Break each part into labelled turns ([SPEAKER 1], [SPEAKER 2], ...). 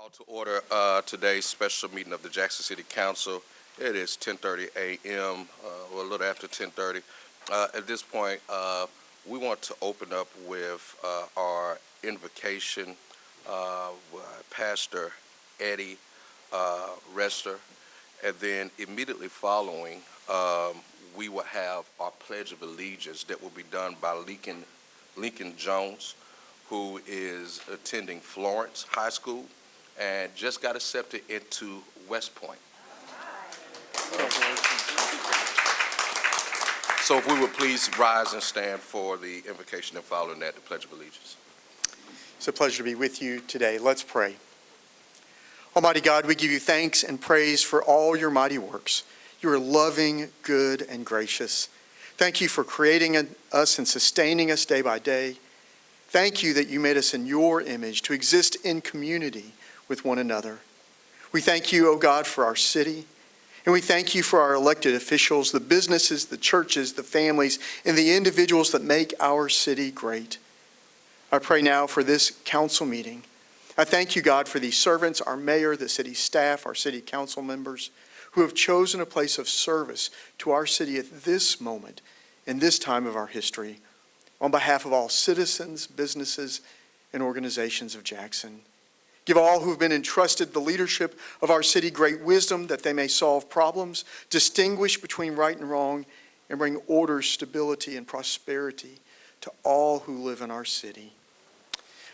[SPEAKER 1] Call to order today's special meeting of the Jackson City Council. It is 10:30 a.m., or a little after 10:30. At this point, we want to open up with our invocation. Pastor Eddie Rester, and then immediately following, we will have our Pledge of Allegiance that will be done by Lincoln Jones, who is attending Florence High School and just got accepted into West Point. So if we would please rise and stand for the invocation and following that, the Pledge of Allegiance.
[SPEAKER 2] It's a pleasure to be with you today. Let's pray. Almighty God, we give you thanks and praise for all your mighty works. You are loving, good, and gracious. Thank you for creating us and sustaining us day by day. Thank you that you made us in your image to exist in community with one another. We thank you, O God, for our city. And we thank you for our elected officials, the businesses, the churches, the families, and the individuals that make our city great. I pray now for this council meeting. I thank you, God, for these servants, our mayor, the city staff, our city council members, who have chosen a place of service to our city at this moment, in this time of our history, on behalf of all citizens, businesses, and organizations of Jackson. Give all who have been entrusted the leadership of our city great wisdom that they may solve problems, distinguish between right and wrong, and bring order, stability, and prosperity to all who live in our city.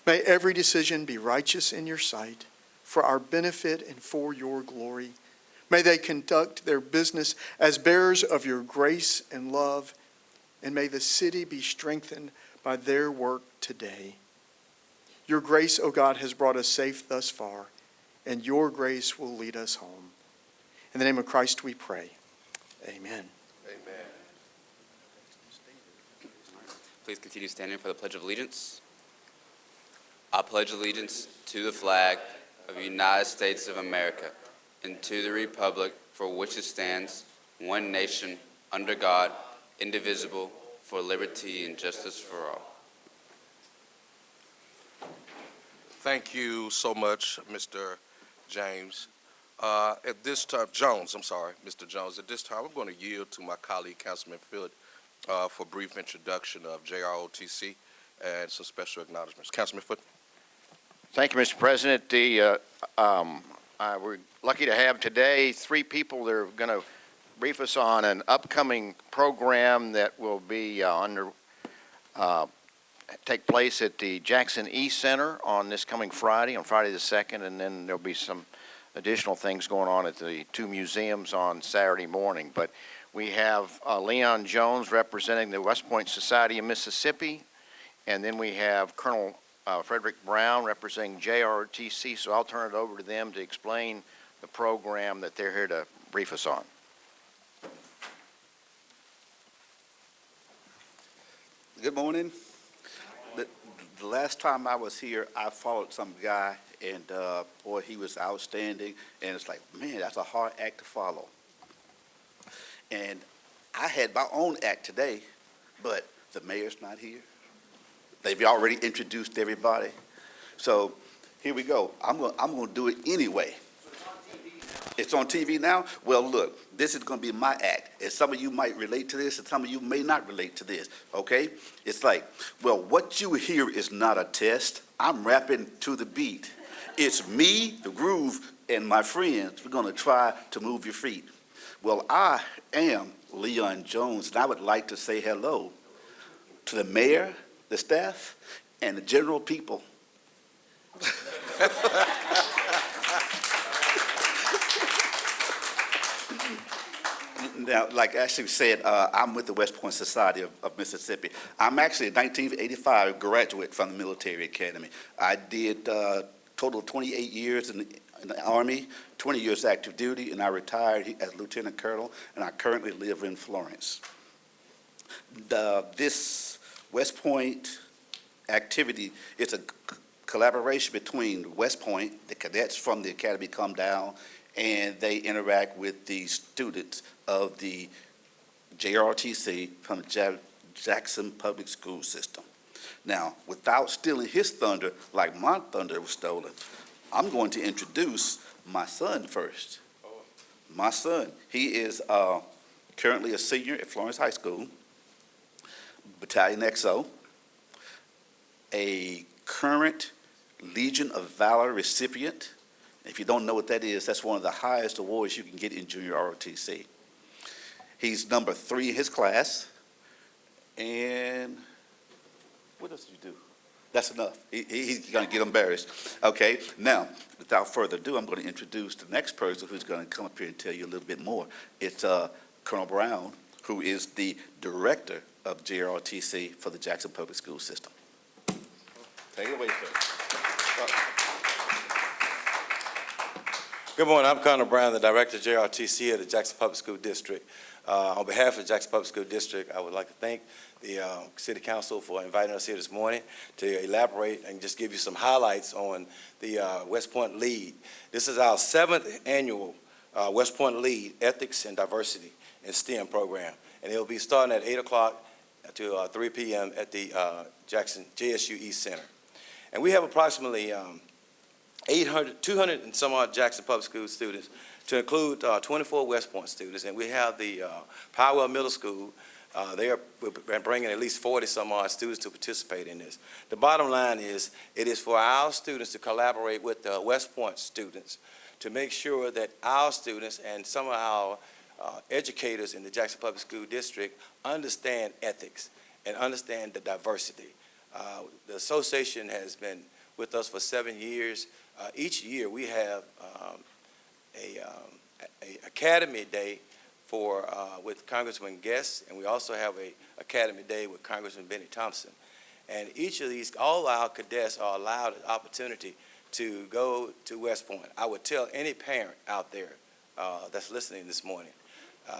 [SPEAKER 2] May every decision be righteous in your sight, for our benefit and for your glory. May they conduct their business as bearers of your grace and love, and may the city be strengthened by their work today. Your grace, O God, has brought us safe thus far, and your grace will lead us home. In the name of Christ we pray. Amen.
[SPEAKER 1] Amen.
[SPEAKER 3] Please continue standing for the Pledge of Allegiance. I pledge allegiance to the flag of the United States of America and to the republic for which it stands, one nation, under God, indivisible, for liberty and justice for all.
[SPEAKER 1] Thank you so much, Mr. James. At this time, Mr. Jones, at this time, I'm going to yield to my colleague, Councilman Phillip, for brief introduction of JROTC and some special acknowledgments. Councilman Foote.
[SPEAKER 4] Thank you, Mr. President. We're lucky to have today three people that are going to brief us on an upcoming program that will be take place at the Jackson East Center on this coming Friday, on Friday the 2nd, and then there'll be some additional things going on at the two museums on Saturday morning. But we have Leon Jones representing the West Point Society of Mississippi, and then we have Colonel Frederick Brown representing JROTC, so I'll turn it over to them to explain the program that they're here to brief us on.
[SPEAKER 5] Good morning. The last time I was here, I followed some guy, and boy, he was outstanding, and it's like, man, that's a hard act to follow. And I had my own act today, but the mayor's not here. They've already introduced everybody. So here we go. I'm going to do it anyway. It's on TV now? Well, look, this is going to be my act. And some of you might relate to this, and some of you may not relate to this, okay? It's like, well, what you hear is not a test. I'm rapping to the beat. It's me, the groove, and my friends. We're going to try to move your feet. Well, I am Leon Jones, and I would like to say hello to the mayor, the staff, and the general people. Now, like Ashley said, I'm with the West Point Society of Mississippi. I'm actually a 1985 graduate from the military academy. I did a total of 28 years in the Army, 20 years active duty, and I retired as Lieutenant Colonel, and I currently live in Florence. This West Point activity is a collaboration between West Point, the cadets from the academy come down, and they interact with the students of the JROTC from the Jackson Public School System. Now, without stealing his thunder, like my thunder was stolen, I'm going to introduce my son first. My son, he is currently a senior at Florence High School, Battalion XO, a current Legion of Valor recipient. If you don't know what that is, that's one of the highest awards you can get in junior ROTC. He's number 3 in his class. And what else did you do? That's enough. He's going to get embarrassed. Okay, now, without further ado, I'm going to introduce the next person who's going to come up here and tell you a little bit more. It's Colonel Brown, who is the director of JROTC for the Jackson Public School System. Take it away, sir.
[SPEAKER 6] Good morning. I'm Colonel Brown, the Director of JRTC of the Jackson Public School District. On behalf of the Jackson Public School District, I would like to thank the City Council for inviting us here this morning to elaborate and just give you some highlights on the West Point LEAD. This is our 7th annual West Point LEAD Ethics and Diversity in STEM program, and it will be starting at 8 o'clock to 3 p.m. at the Jackson JSU East Center. And we have approximately 200 and some odd Jackson Public School students, to include 24 West Point students, and we have the Powell Middle School. We're bringing at least 40 some odd students to participate in this. The bottom line is, it is for our students to collaborate with the West Point students to make sure that our students and some of our educators in the Jackson Public School District understand ethics and understand the diversity. The association has been with us for 7 years. Each year we have a Academy Day for with Congressman Guest, and we also have a Academy Day with Congressman Benny Thompson. And each of these, all our cadets are allowed an opportunity to go to West Point. I would tell any parent out there that's listening this morning,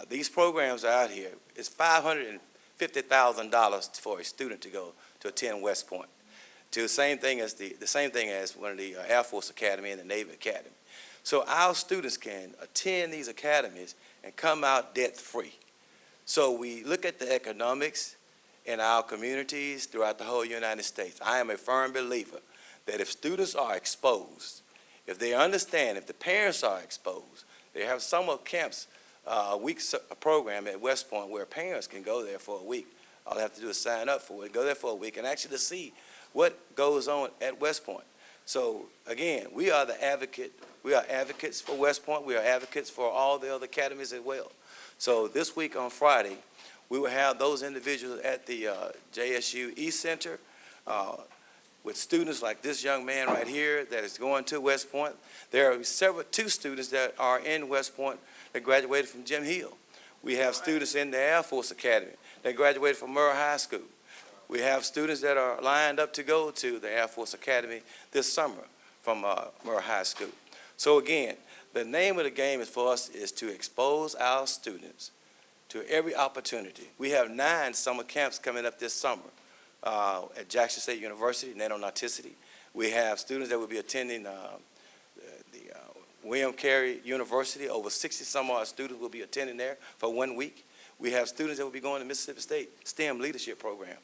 [SPEAKER 6] these programs are out here. It's $550,000 for a student to go to attend West Point. To the same thing as one of the Air Force Academy and the Navy Academy. So our students can attend these academies and come out debt-free. So we look at the economics in our communities throughout the whole United States. I am a firm believer that if students are exposed, if they understand, if the parents are exposed, they have summer camps, a program at West Point where parents can go there for a week. All they have to do is sign up for it, go there for a week, and actually see what goes on at West Point. So again, we are the advocate. We are advocates for West Point. We are advocates for all the other academies as well. So this week on Friday, we will have those individuals at the JSU East Center with students like this young man right here that is going to West Point. There are two students that are in West Point that graduated from Jim Hill. We have students in the Air Force Academy that graduated from Murrah High School. We have students that are lined up to go to the Air Force Academy this summer from Murrah High School. So again, the name of the game is for us is to expose our students to every opportunity. We have 9 summer camps coming up this summer at Jackson State University, Nano-Nauticity. We have students that will be attending the William Carey University. Over 60 some odd students will be attending there for 1 week. We have students that will be going to Mississippi State STEM Leadership Program.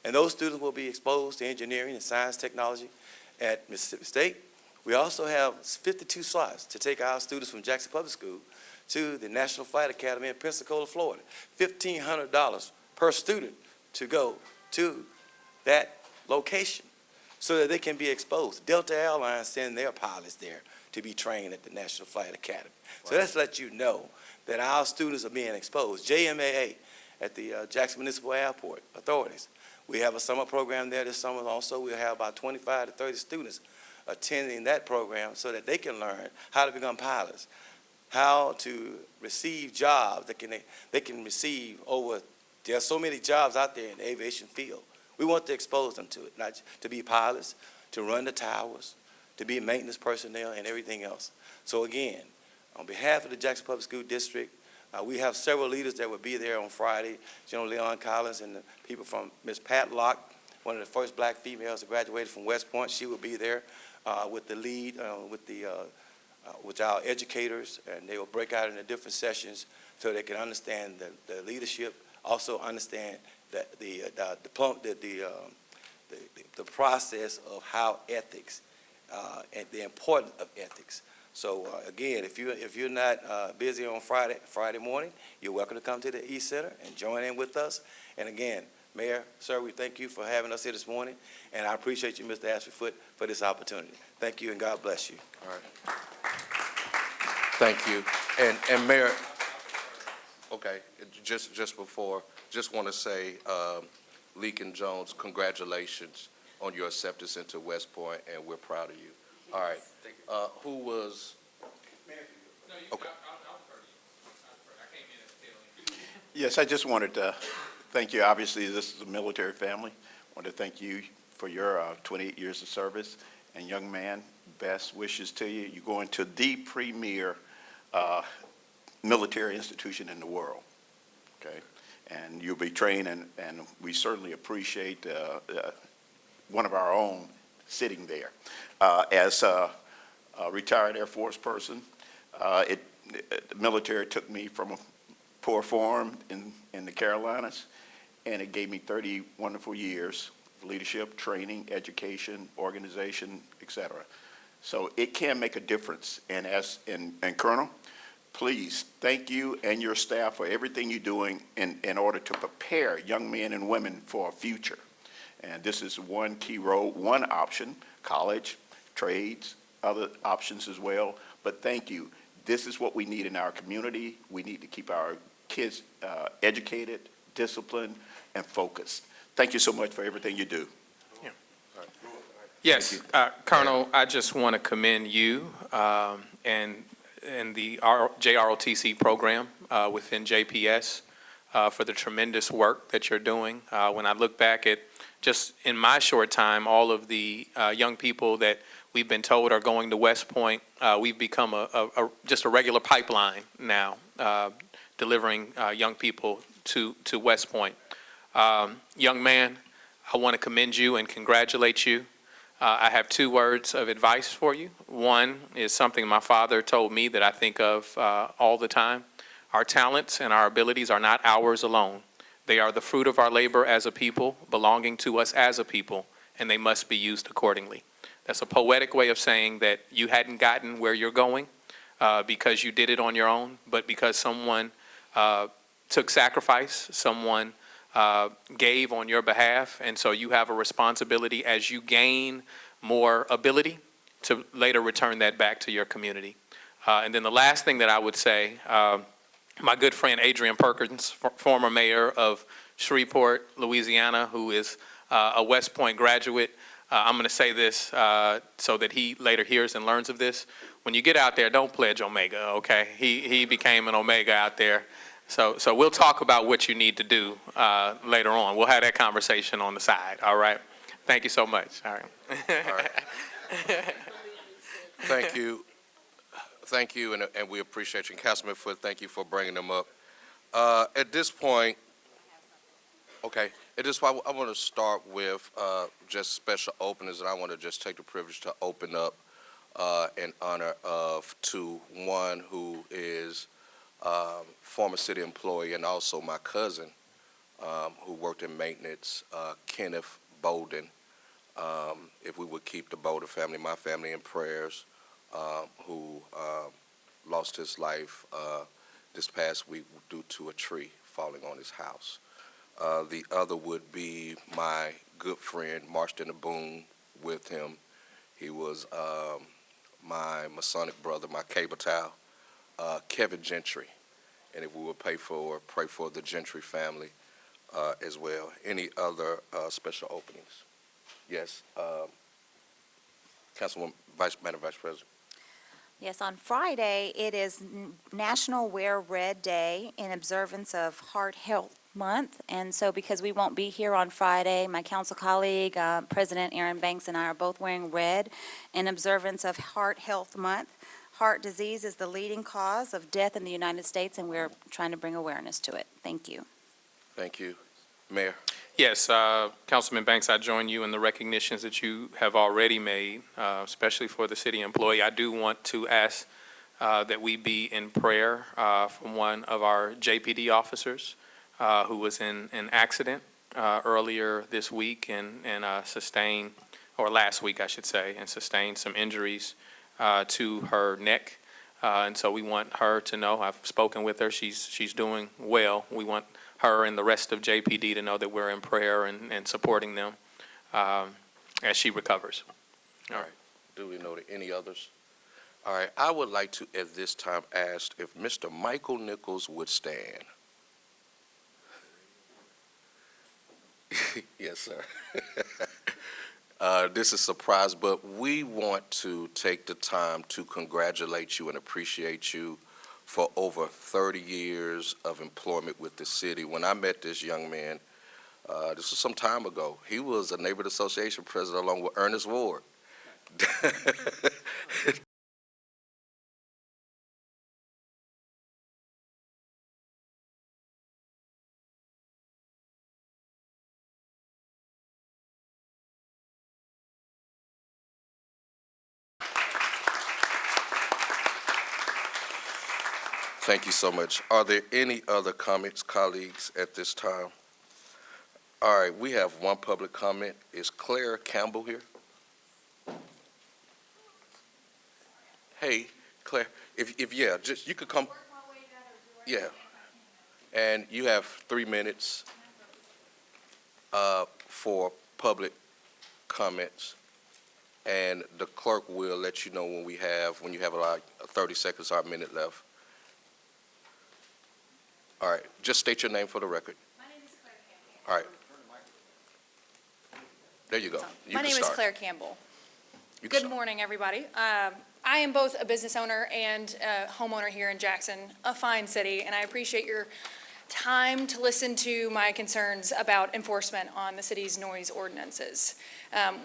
[SPEAKER 6] And those students will be exposed to engineering and science technology at Mississippi State. We also have 52 slots to take our students from Jackson Public School to the National Flight Academy in Pensacola, Florida. $1,500 per student to go to that location so that they can be exposed. Delta Airlines send their pilots there to be trained at the National Flight Academy. Wow. So that's to let you know that our students are being exposed. JMAA at the Jackson Municipal Airport authorities. We have a summer program there this summer also. We'll have about 25 to 30 students attending that program so that they can learn how to become pilots, how to receive jobs that they can receive over. There are so many jobs out there in the aviation field. We want to expose them to it, not to be pilots, to run the towers, to be maintenance personnel and everything else. So again, on behalf of the Jackson Public School District, we have several leaders that will be there on Friday. General Leon Collins and the people from Ms. Pat Locke, one of the first black females that graduated from West Point. She will be there with the lead, with our educators, and they will break out into different sessions so they can understand the leadership, also understand the process of how ethics and the importance of ethics. So again, if you're not busy on Friday morning, you're welcome to come to the East Center and join in with us. And again, Mayor, sir, we thank you for having us here this morning, and I appreciate you, Mr. Ashby-Foote, for this opportunity. Thank you, and God bless you.
[SPEAKER 1] All right. Thank you. And Mayor, okay, just before, just want to say, Leakin Jones, congratulations on your acceptance into West Point, and we're proud of you. All right. Who was? Okay.
[SPEAKER 5] Yes, I just wanted to thank you. Obviously, this is a military family. I want to thank you for your 28 years of service. And young man, best wishes to you. You're going to the premier military institution in the world, okay? And you'll be trained, and we certainly appreciate one of our own sitting there. As a retired Air Force person, the military took me from a poor farm in the Carolinas, and it gave me 30 wonderful years of leadership, training, education, organization, et cetera. So it can make a difference. And Colonel, please, thank you and your staff for everything you're doing in order to prepare young men and women for a future. And this is one key role, one option, college, trades, other options as well. But thank you. This is what we need in our community. We need to keep our kids educated, disciplined, and focused. Thank you so much for everything you do.
[SPEAKER 7] Yes, Colonel, I just want to commend you and the JROTC program within JPS for the tremendous work that you're doing. When I look back at just in my short time, all of the young people that we've been told are going to West Point, we've become just a regular pipeline now, delivering young people to West Point. Young man, I want to commend you and congratulate you. I have two words of advice for you. One is something my father told me that I think of all the time. Our talents and our abilities are not ours alone. They are the fruit of our labor as a people, belonging to us as a people, and they must be used accordingly. That's a poetic way of saying that you hadn't gotten where you're going because you did it on your own, but because someone took sacrifice, someone gave on your behalf, and so you have a responsibility as you gain more ability to later return that back to your community. And then the last thing that I would say, my good friend Adrian Perkins, former mayor of Shreveport, Louisiana, who is a West Point graduate, I'm going to say this so that he later hears and learns of this. When you get out there, don't pledge Omega, okay? He became an Omega out there. So we'll talk about what you need to do later on. We'll have that conversation on the side, all right? Thank you so much. All right.
[SPEAKER 1] All right. Thank you. Thank you, and we appreciate you. Councilman Foote, thank you for bringing them up. At this point, okay, at this point, I want to start with just special openings, and I want to just take the privilege to open up in honor of one who is former city employee and also my cousin who worked in maintenance, Kenneth Bolden. If we would keep the Bolden family, my family, in prayers, who lost his life this past week due to a tree falling on his house. The other would be my good friend, marched in the boom with him. He was my Masonic brother, my cable towel, Kevin Gentry. And if we would pray for the Gentry family as well. Any other special openings? Yes, Councilwoman, Madam Vice President.
[SPEAKER 8] Yes, on Friday, it is National Wear Red Day in observance of Heart Health Month. And so because we won't be here on Friday, my council colleague, President Aaron Banks, and I are both wearing red in observance of Heart Health Month. Heart disease is the leading cause of death in the United States, and we're trying to bring awareness to it. Thank you.
[SPEAKER 1] Thank you. Mayor.
[SPEAKER 7] Yes, Councilman Banks, I join you in the recognitions that you have already made, especially for the city employee. I do want to ask that we be in prayer for one of our JPD officers who was in an accident earlier this week and sustained or last week, I should say, and sustained some injuries to her neck. And so we want her to know, I've spoken with her, she's doing well. We want her and the rest of JPD to know that we're in prayer and supporting them as she recovers.
[SPEAKER 1] All right. Do we know that any others? All right. I would like to, at this time, ask if Mr. Michael Nichols would stand. Yes, sir. This is a surprise, but we want to take the time to congratulate you and appreciate you for over 30 years of employment with the city. When I met this young man, this was some time ago, he was a neighborhood association president along with Ernest Ward. Thank you so much. Are there any other comments, colleagues, at this time? All right, we have one public comment. Is Claire Campbell here? Hey, Claire, if yeah, just, you could come. Yeah. And you have 3 minutes for public comments. And the clerk will let you know when you have like 30 seconds or a minute left. All right, just state your name for the record.
[SPEAKER 9] My name is Claire Campbell.
[SPEAKER 1] All right. There you go. You
[SPEAKER 9] My
[SPEAKER 1] can
[SPEAKER 9] name is
[SPEAKER 1] start.
[SPEAKER 9] Claire Campbell.
[SPEAKER 1] You can
[SPEAKER 9] Good
[SPEAKER 1] start.
[SPEAKER 9] morning, everybody. I am both a business owner and a homeowner here in Jackson, a fine city, and I appreciate your time to listen to my concerns about enforcement on the city's noise ordinances.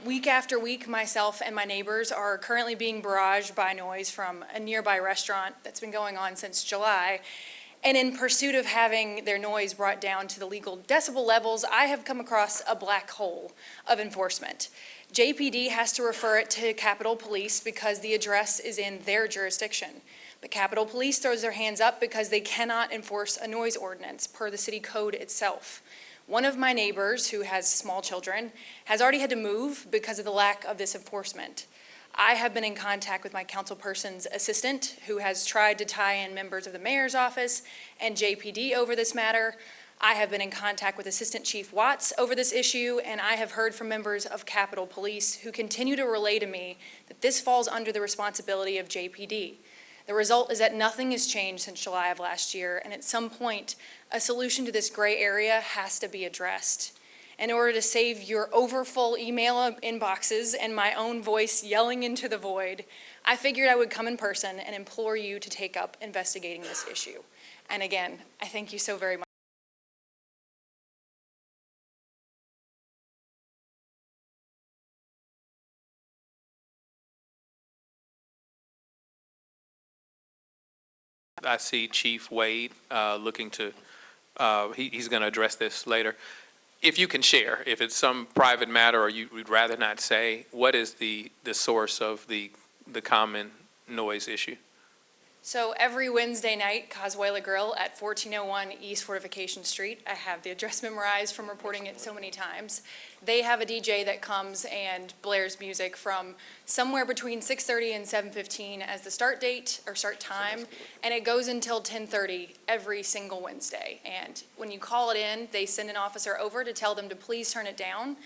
[SPEAKER 9] Week after week, myself and my neighbors are currently being barraged by noise from a nearby restaurant that's been going on since July. And in pursuit of having their noise brought down to the legal decibel levels, I have come across a black hole of enforcement. JPD has to refer it to Capitol Police because the address is in their jurisdiction. But Capitol Police throws their hands up because they cannot enforce a noise ordinance per the city code itself. One of my neighbors, who has small children, has already had to move because of the lack of this enforcement. I have been in contact with my councilperson's assistant, who has tried to tie in members of the mayor's office and JPD over this matter. I have been in contact with Assistant Chief Watts over this issue, and I have heard from members of Capitol Police who continue to relay to me that this falls under the responsibility of JPD. The result is that nothing has changed since July of last year, and at some point, a solution to this gray area has to be addressed. In order to save your overfull email inboxes and my own voice yelling into the void, I figured I would come in person and implore you to take up investigating this issue. And again, I thank you so very much.
[SPEAKER 7] I see Chief Wade looking to, he's going to address this later. If you can share, if it's some private matter or you would rather not say, what is the source of the common noise issue?
[SPEAKER 9] So every Wednesday night, Coswayla Grill at 1401 East Fortification Street, I have the address memorized from reporting it so many times. They have a DJ that comes and blares music from somewhere between 6:30 and 7:15 as the start date or start time, and it goes until 10:30 every single Wednesday. And when you call it in, they send an officer over to tell them to please turn it down.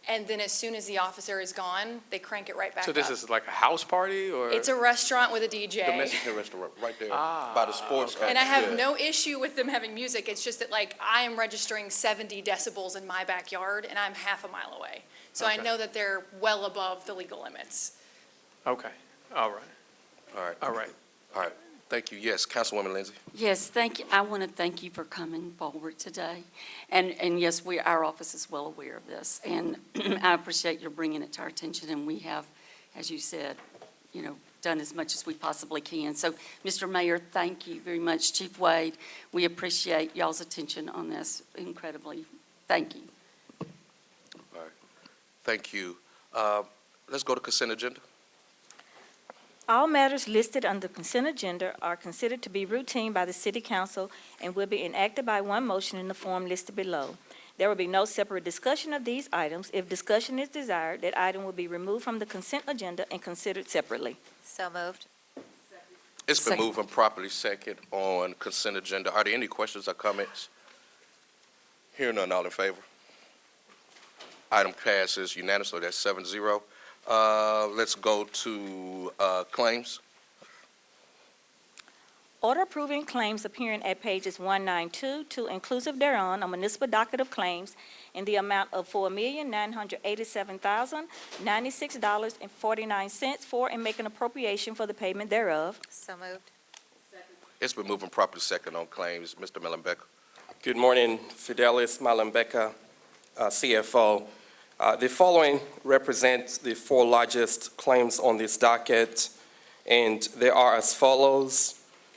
[SPEAKER 9] And then as soon as the officer is gone, they crank it right back up.
[SPEAKER 7] So this is like a house party or?
[SPEAKER 9] It's a restaurant with a DJ.
[SPEAKER 1] The Mexican restaurant, right there, by the sports.
[SPEAKER 9] And I have
[SPEAKER 1] Yeah.
[SPEAKER 9] no issue with them having music. It's just that, like, I am registering 70 decibels in my backyard, and I'm half a mile away. So I
[SPEAKER 7] Okay.
[SPEAKER 9] know that they're well above the legal limits.
[SPEAKER 7] Okay, all right,
[SPEAKER 1] All right,
[SPEAKER 7] all right.
[SPEAKER 1] all right. Thank you. Yes, Councilwoman Lindsay.
[SPEAKER 10] Yes, thank you. I want to thank you for coming forward today. And yes, our office is well aware of this. And I appreciate your bringing it to our attention. And we have, as you said, done as much as we possibly can. So, Mr. Mayor, thank you very much. Chief Wade, we appreciate y'all's attention on this incredibly. Thank you.
[SPEAKER 1] All right. Thank you. Let's go to consent agenda.
[SPEAKER 11] All matters listed on the consent agenda are considered to be routine by the City Council and will be enacted by one motion in the form listed below. There will be no separate discussion of these items. If discussion is desired, that item will be removed from the consent agenda and considered separately.
[SPEAKER 8] So moved.
[SPEAKER 1] It's been
[SPEAKER 11] Second.
[SPEAKER 1] moved and properly second on consent agenda. Are there any questions or comments? Hearing none, all in favor? Item passes unanimously, that's 7-0. Let's go to claims.
[SPEAKER 11] Order approving claims appearing at pages 192 to inclusive thereon, a municipal docket of claims in the amount of $4,987,096.49 for and make an appropriation for the payment thereof.
[SPEAKER 8] So moved.
[SPEAKER 1] It's been moved and properly second on claims. Mr. Mellenbecker.
[SPEAKER 12] Good morning, Fidelis Malembeka, CFO. The following represents the four largest claims on this docket, and they are as follows.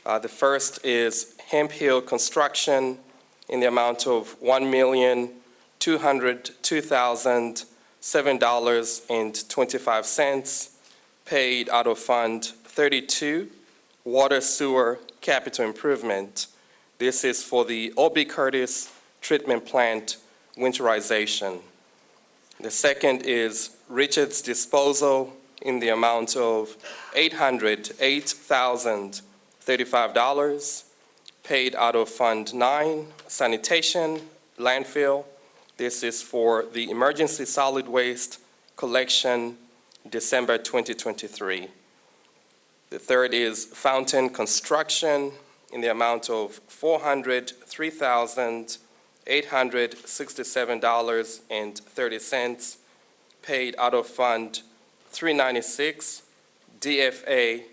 [SPEAKER 12] The first is Hemp Hill Construction in the amount of $1,202,007.25, paid out of Fund 32, Water Sewer Capital Improvement. This is for the O.B. Curtis Treatment Plant winterization. The second is Richards Disposal in the amount of $808,035, paid out of Fund 9, Sanitation, Landfill. This is for the Emergency Solid Waste Collection, December 2023. The third is Fountain Construction in the amount of $403,867.30, paid out of Fund 396, DFA.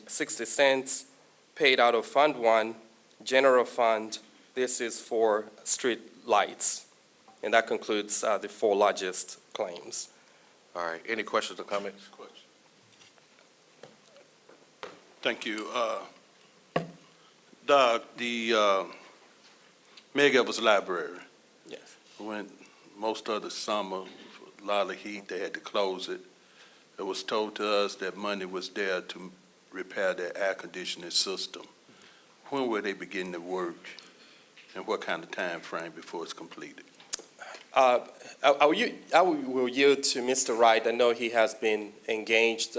[SPEAKER 12] $0.60, paid out of Fund 1, General Fund. This is for street lights. And that concludes the four largest claims.
[SPEAKER 1] All right, any questions or comments?
[SPEAKER 13] Thank you. Doug, the Meg Evans Library,
[SPEAKER 12] Yes.
[SPEAKER 13] went most of the summer, a lot of heat, they had to close it. It was told to us that money was there to repair their air conditioning system. When will they begin to work, and what kind of time frame before it's completed?
[SPEAKER 12] I will yield to Mr. Wright. I know he has been engaged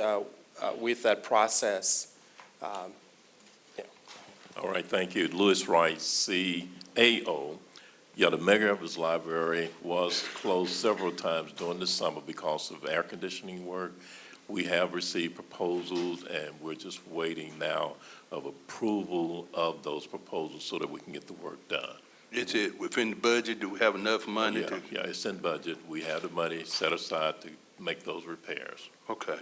[SPEAKER 12] with that process.
[SPEAKER 14] All right, thank you. Louis Wright, CAO. Yeah, the Meg Evans Library was closed several times during the summer because of air conditioning work. We have received proposals, and we're just waiting now of approval of those proposals so that we can get the work done.
[SPEAKER 13] Is it within the budget? Do we have enough money
[SPEAKER 14] Yeah,
[SPEAKER 13] to?
[SPEAKER 14] yeah, it's in budget. We have the money set aside to make those repairs.
[SPEAKER 13] Okay.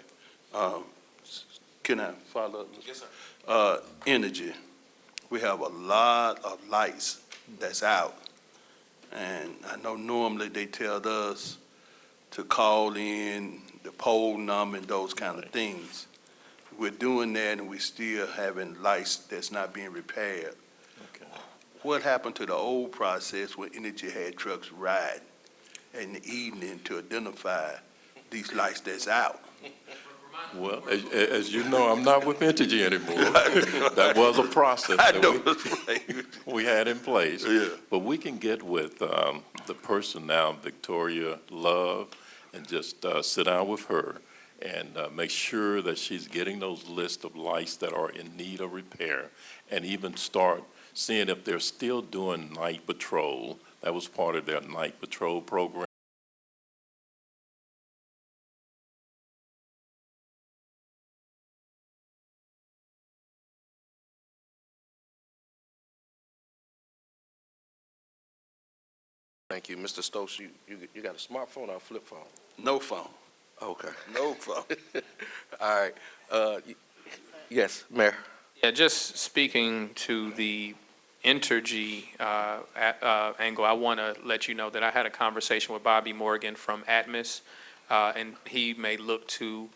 [SPEAKER 13] Can I follow up?
[SPEAKER 6] Yes, sir.
[SPEAKER 13] Energy. We have a lot of lights that's out. And I know normally they tell us to call in the pole number and those kind of things. We're doing that and we're still having lights that's not being repaired.
[SPEAKER 14] Okay.
[SPEAKER 13] What happened to the old process when Energy had trucks ride in the evening to identify these lights that's out?
[SPEAKER 14] Well, as you know, I'm not with Energy anymore. That was a process
[SPEAKER 13] I
[SPEAKER 14] that
[SPEAKER 13] know that's right.
[SPEAKER 14] we had in place.
[SPEAKER 13] Yeah.
[SPEAKER 14] But we can get with the person now, Victoria Love, and just sit down with her and make sure that she's getting those lists of lights that are in need of repair, and even start seeing if they're still doing night patrol. That was part of their night patrol program.
[SPEAKER 1] Thank you. Mr. Stokes, you got a smartphone or a flip phone?
[SPEAKER 13] No phone.
[SPEAKER 1] Okay.
[SPEAKER 13] No phone.
[SPEAKER 1] All right. Yes, Mayor.
[SPEAKER 7] Yeah, just speaking to the Entergy angle, I want to let you know that I had a conversation with Bobby Morgan from Atmos, and he may look to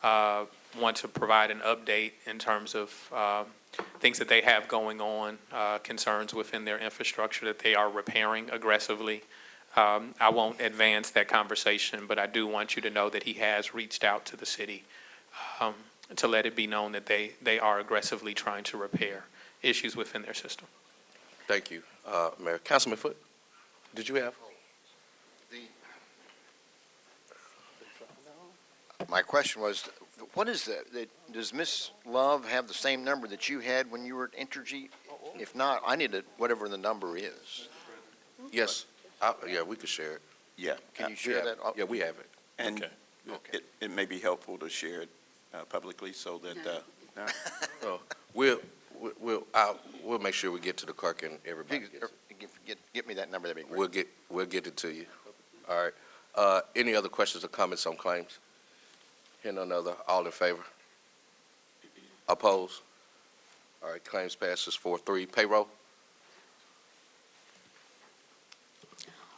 [SPEAKER 7] want to provide an update in terms of things that they have going on, concerns within their infrastructure that they are repairing aggressively. I won't advance that conversation, but I do want you to know that he has reached out to the city to let it be known that they are aggressively trying to repair issues within their system.
[SPEAKER 1] Thank you, Mayor. Councilman Foote, did you have?
[SPEAKER 4] My question was, what is does Ms. Love have the same number that you had when you were at Entergy? If not, I need whatever the number is.
[SPEAKER 1] Yes, yeah, we could share it.
[SPEAKER 15] Yeah.
[SPEAKER 4] Can you share that?
[SPEAKER 1] Yeah, we have it.
[SPEAKER 15] And
[SPEAKER 4] Okay.
[SPEAKER 15] it may be helpful to share it publicly so that, no?
[SPEAKER 1] We'll make sure we get to the clerk and everybody gets it.
[SPEAKER 4] Get me that number, that'd be great.
[SPEAKER 1] We'll get it to you. All right. Any other questions or comments on claims? Hearing none other, all in favor? Opposed? All right, claims passes 4-3. Payroll?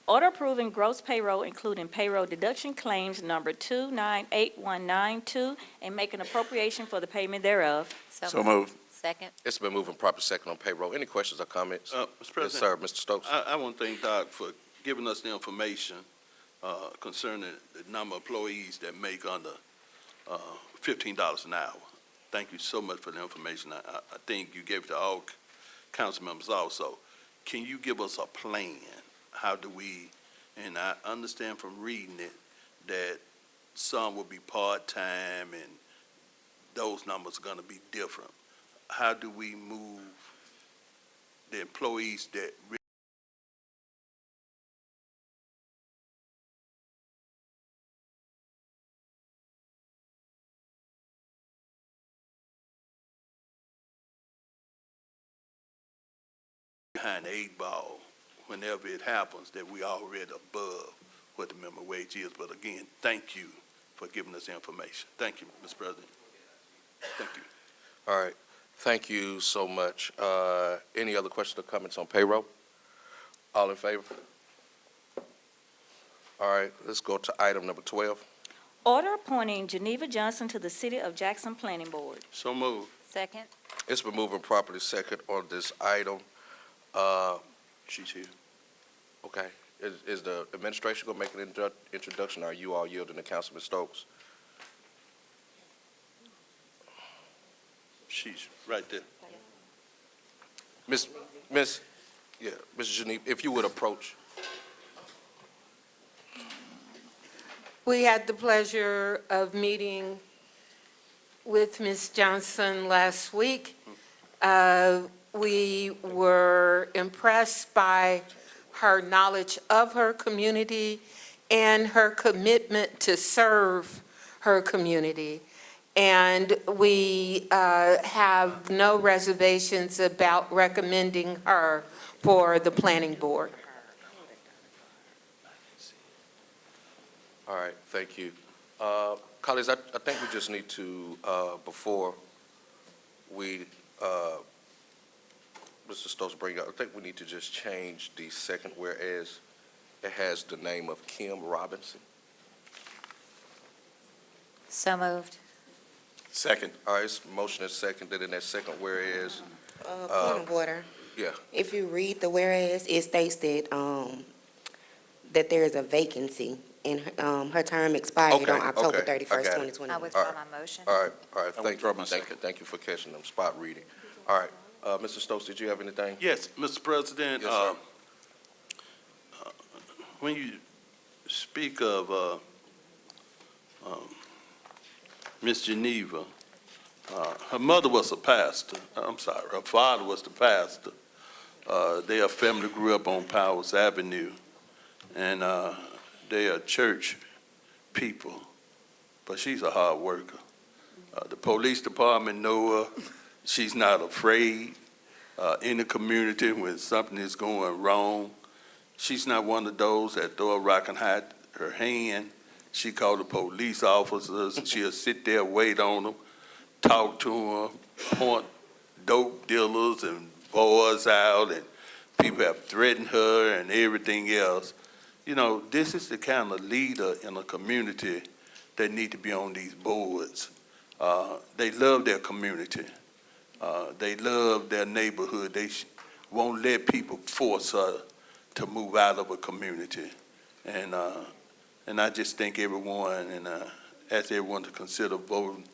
[SPEAKER 11] Order approving gross payroll, including payroll deduction claims number 298192, and making appropriation for the payment thereof.
[SPEAKER 15] So moved.
[SPEAKER 8] Second.
[SPEAKER 1] It's been moved and proper second on payroll. Any questions or comments?
[SPEAKER 13] Mr.
[SPEAKER 1] Yes,
[SPEAKER 13] President,
[SPEAKER 1] sir, Mr. Stokes.
[SPEAKER 13] I want to thank Doc for giving us the information concerning the number of employees that make under $15 an hour. Thank you so much for the information. I think you gave it to all council members also. Can you give us a plan? How do we, and I understand from reading it that some will be part-time and those numbers are going to be different. How do we move the employees that behind the 8 ball whenever it happens, that we already above what the minimum wage is? But again, thank you for giving us the information. Thank you, Mr. President. Thank you.
[SPEAKER 1] All right, thank you so much. Any other questions or comments on payroll? All in favor? All right, let's go to item number 12.
[SPEAKER 11] Order appointing Geneva Johnson to the City of Jackson Planning Board.
[SPEAKER 13] So moved.
[SPEAKER 8] Second.
[SPEAKER 1] It's been moved and properly second on this item.
[SPEAKER 13] She's here.
[SPEAKER 1] Okay, is the administration going to make an introduction, or are you all yielding to Councilman Stokes?
[SPEAKER 13] She's right there.
[SPEAKER 1] Miss Geneva, if you would approach.
[SPEAKER 16] We had the pleasure of meeting with Ms. Johnson last week. We were impressed by her knowledge of her community and her commitment to serve her community. And we have no reservations about recommending her for the planning board.
[SPEAKER 1] All right, thank you. Colleagues, I think we just need to, before we, Mr. Stokes bring up, I think we need to just change the second whereas. It has the name of Kim Robinson.
[SPEAKER 8] So moved.
[SPEAKER 15] Second.
[SPEAKER 1] All right, it's motion is seconded in that second whereas.
[SPEAKER 17] Point of order.
[SPEAKER 1] Yeah,
[SPEAKER 17] If you read the whereas, it states that, that there is a vacancy, and her term expired
[SPEAKER 1] Okay,
[SPEAKER 17] on October
[SPEAKER 1] okay, I
[SPEAKER 17] 31st,
[SPEAKER 1] got it.
[SPEAKER 17] 2021.
[SPEAKER 8] I withdraw my motion.
[SPEAKER 1] all right,
[SPEAKER 15] I withdraw my second.
[SPEAKER 1] Thank you for catching them, spot reading. All right, Mr. Stokes, did you have anything?
[SPEAKER 13] Yes, Mr. President.
[SPEAKER 1] Yes, sir.
[SPEAKER 13] When you speak of Miss Geneva, her mother was a pastor. I'm sorry, her father was the pastor. Their family grew up on Powers Avenue, and they are church people, but she's a hard worker. The police department know her. She's not afraid in the community when something is going wrong. She's not one of those that throw a rock and hide her hand. She called the police officers, and she'll sit there, wait on them, talk to them, point dope dealers and boys out, and people have threatened her and everything else. You know, this is the kind of leader in a community that need to be on these boards. They love their community. They love their neighborhood. They won't let people force her to move out of a community. And I just thank everyone and ask everyone to consider voting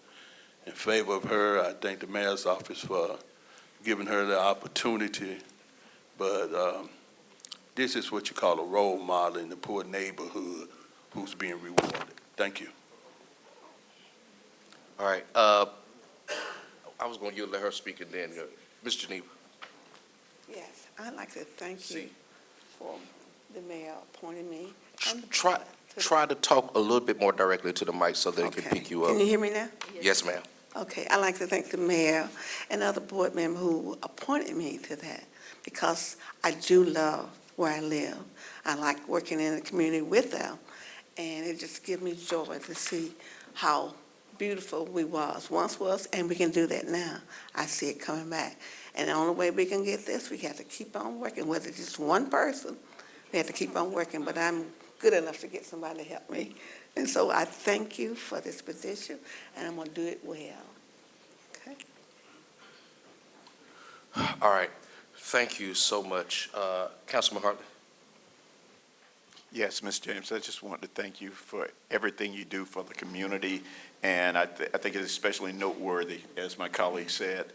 [SPEAKER 13] in favor of her. I thank the mayor's office for giving her the opportunity. But this is what you call a role model in the poor neighborhood who's being rewarded. Thank you.
[SPEAKER 1] All right, I was going to let her speak and then, Ms. Geneva.
[SPEAKER 18] Yes, I'd like to thank you for the mayor appointing me.
[SPEAKER 1] Try to talk a little bit more directly to the mic so that it can pick you up.
[SPEAKER 18] Can you hear me now?
[SPEAKER 1] Yes, ma'am.
[SPEAKER 18] Okay, I'd like to thank the mayor and other board members who appointed me to that, because I do love where I live. I like working in the community with them, and it just gives me joy to see how beautiful we once was, and we can do that now. I see it coming back. And the only way we can get this, we have to keep on working, whether it's just one person, we have to keep on working, but I'm good enough to get somebody to help me. And so I thank you for this position, and I'm going to do it well. Okay?
[SPEAKER 1] All right, thank you so much. Councilman Hartley?
[SPEAKER 15] Yes, Ms. James, I just wanted to thank you for everything you do for the community. And I think it's especially noteworthy, as my colleague said,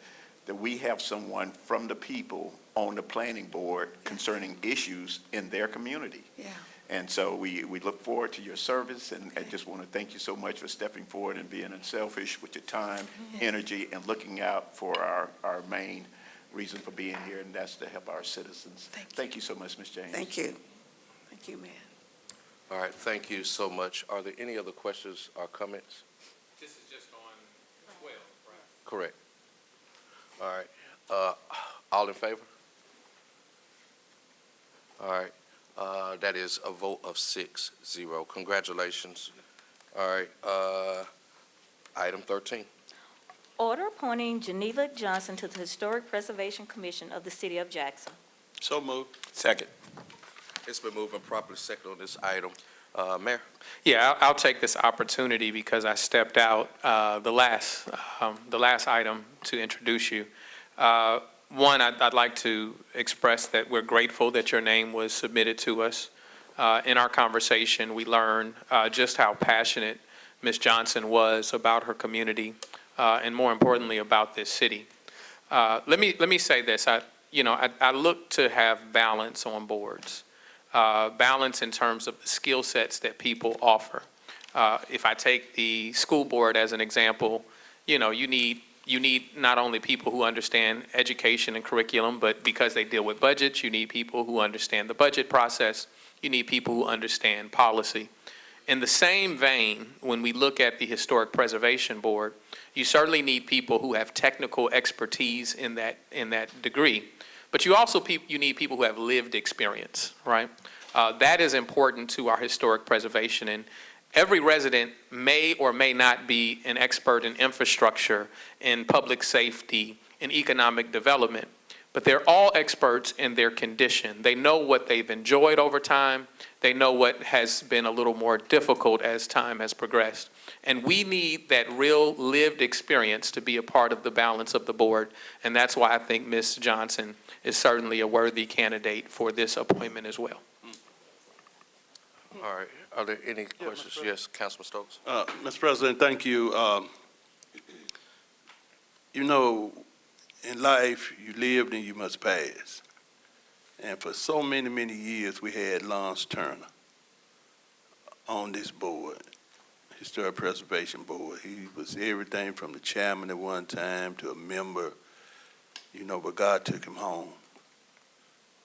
[SPEAKER 15] that we have someone from the people on the planning board concerning issues in their community.
[SPEAKER 18] Yeah.
[SPEAKER 15] And so we look forward to your service, and I just want to thank you so much for stepping forward and being unselfish with your time, energy, and looking out for our main reason for being here, and that's to help our citizens. Thank you so much, Ms. James.
[SPEAKER 18] Thank you. Thank you, man.
[SPEAKER 1] All right, thank you so much. Are there any other questions or comments?
[SPEAKER 7] This is just on 12, right?
[SPEAKER 1] Correct. All right, all in favor? All right, that is a vote of 6-0. Congratulations. All right, item 13.
[SPEAKER 11] Order appointing Geneva Johnson to the Historic Preservation Commission of the City of Jackson.
[SPEAKER 13] So moved.
[SPEAKER 15] Second.
[SPEAKER 1] It's been moved and properly second on this item. Mayor?
[SPEAKER 7] Yeah, I'll take this opportunity because I stepped out the last item to introduce you. One, I'd like to express that we're grateful that your name was submitted to us. In our conversation, we learned just how passionate Ms. Johnson was about her community, and more importantly, about this city. Let me say this. I look to have balance on boards. Balance in terms of the skill sets that people offer. If I take the school board as an example, you need not only people who understand education and curriculum, but because they deal with budgets, you need people who understand the budget process. You need people who understand policy. In the same vein, when we look at the Historic Preservation Board, you certainly need people who have technical expertise in that degree. But you also need people who have lived experience, right? That is important to our historic preservation. And every resident may or may not be an expert in infrastructure, in public safety, in economic development. But they're all experts in their condition. They know what they've enjoyed over time. They know what has been a little more difficult as time has progressed. And we need that real lived experience to be a part of the balance of the board. And that's why I think Ms. Johnson is certainly a worthy candidate for this appointment as well.
[SPEAKER 1] All right, are there any questions? Yes, Councilman Stokes.
[SPEAKER 13] Mr. President, thank you. You know, in life, you lived and you must pass. And for so many, many years, we had Lance Turner on this board, Historic Preservation Board. He was everything from the chairman at one time to a member, but God took him home.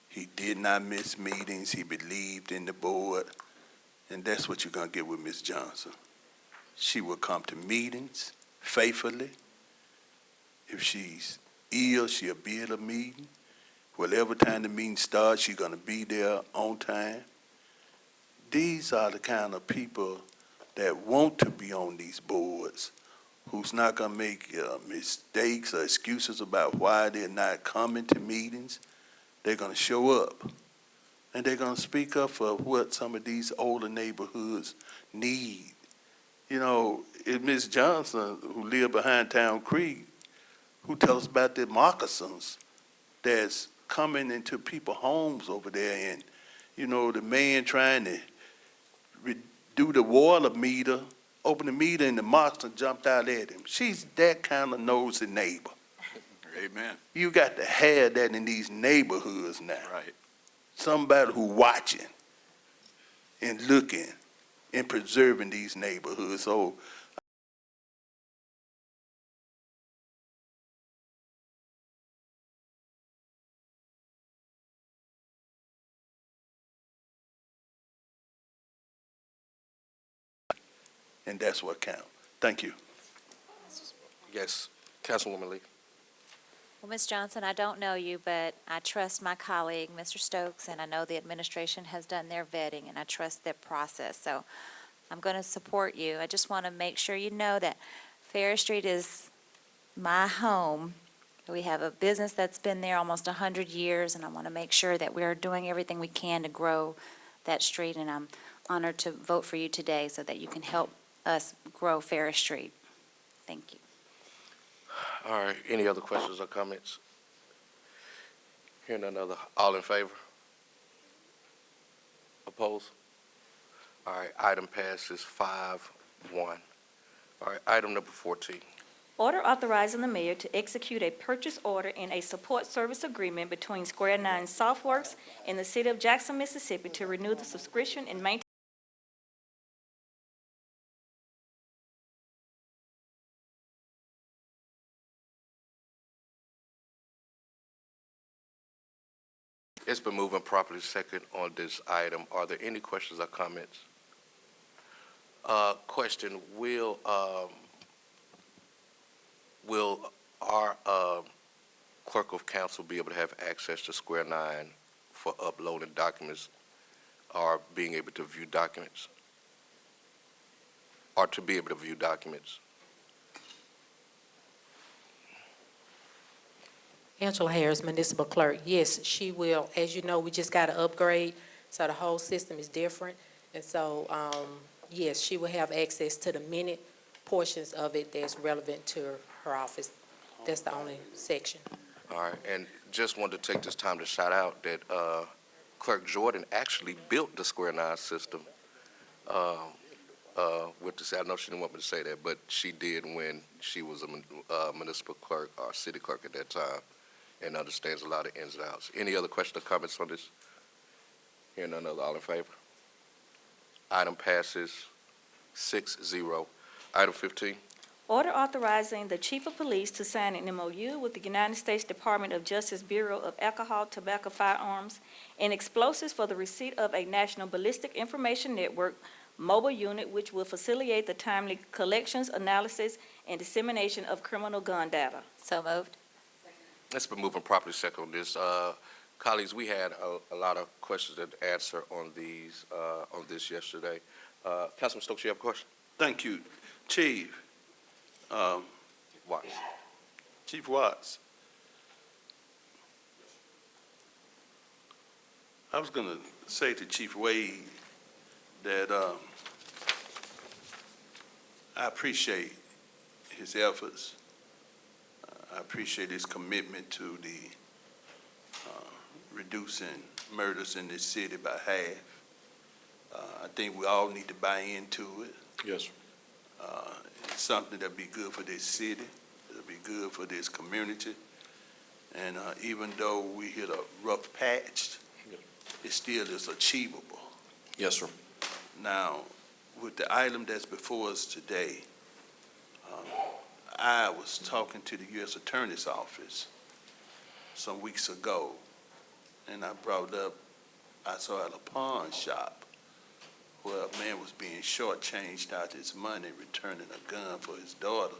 [SPEAKER 13] He did not miss meetings. He believed in the board. And that's what you're going to get with Ms. Johnson. She will come to meetings faithfully. If she's ill, she'll be at a meeting. Whatever time the meeting starts, she's going to be there on time. These are the kind of people that want to be on these boards, who's not going to make mistakes or excuses about why they're not coming to meetings. They're going to show up, and they're going to speak up for what some of these older neighborhoods need. It's Ms. Johnson, who lived behind Town Creek, who tells us about the moccasins that's coming into people's homes over there, and, the man trying to do the water meter, open the meter, and the monster jumped out at him. She's that kind of nosy neighbor.
[SPEAKER 15] Amen.
[SPEAKER 13] You got to have that in these neighborhoods now.
[SPEAKER 15] Right.
[SPEAKER 13] Somebody who watching and looking and preserving these neighborhoods. So and that's what counts. Thank you.
[SPEAKER 1] Yes, Councilwoman Lee.
[SPEAKER 8] Well, Ms. Johnson, I don't know you, but I trust my colleague, Mr. Stokes, and I know the administration has done their vetting, and I trust their process. So I'm going to support you. I just want to make sure you know that Ferris Street is my home. We have a business that's been there almost 100 years, and I want to make sure that we're doing everything we can to grow that street, and I'm honored to vote for you today so that you can help us grow Ferris Street. Thank you.
[SPEAKER 1] All right, any other questions or comments? Hearing none other, all in favor? Opposed? All right, item passes 5-1. All right, item number 14.
[SPEAKER 11] Order authorizing the mayor to execute a purchase order in a support service agreement between Square Nine Softworks and the City of Jackson, Mississippi to renew the subscription and maintain
[SPEAKER 1] It's been moving properly second on this item. Are there any questions or comments? Question, will our clerk of council be able to have access to Square Nine for uploading documents or being able to view documents? Or to be able to view documents?
[SPEAKER 16] Angela Harris, Municipal Clerk. Yes, she will. As you know, we just got an upgrade, so the whole system is different. And so, yes, she will have access to the minute portions of it that's relevant to her office. That's the only section.
[SPEAKER 1] All right, and just wanted to take this time to shout out that Clerk Jordan actually built the Square Nine system with the, I know she didn't want me to say that, but she did when she was a municipal clerk or city clerk at that time and understands a lot of ins and outs. Any other questions or comments on this? Hearing none other, all in favor? Item passes 6-0. Item 15.
[SPEAKER 11] Order authorizing the Chief of Police to sign an MOU with the United States Department of Justice Bureau of Alcohol, Tobacco, Firearms, and Explosives for the receipt of a National Ballistic Information Network mobile unit which will facilitate the timely collections, analysis, and dissemination of criminal gun data.
[SPEAKER 8] So moved.
[SPEAKER 1] It's been moving properly second on this. Colleagues, we had a lot of questions and answer on these, on this yesterday. Councilman Stokes, you have a question?
[SPEAKER 13] Thank you. Chief,
[SPEAKER 1] Watts.
[SPEAKER 13] Chief Watts. I was going to say to Chief Wade that I appreciate his efforts. I appreciate his commitment to the reducing murders in this city by half. I think we all need to buy into it.
[SPEAKER 14] Yes, sir.
[SPEAKER 13] It's something that'll be good for this city, it'll be good for this community. And even though we hit a rough patch, it still is achievable.
[SPEAKER 14] Yes, sir.
[SPEAKER 13] Now, with the item that's before us today, I was talking to the U.S. Attorney's Office some weeks ago, and I brought up, I saw at a pawn shop where a man was being shortchanged out his money returning a gun for his daughter.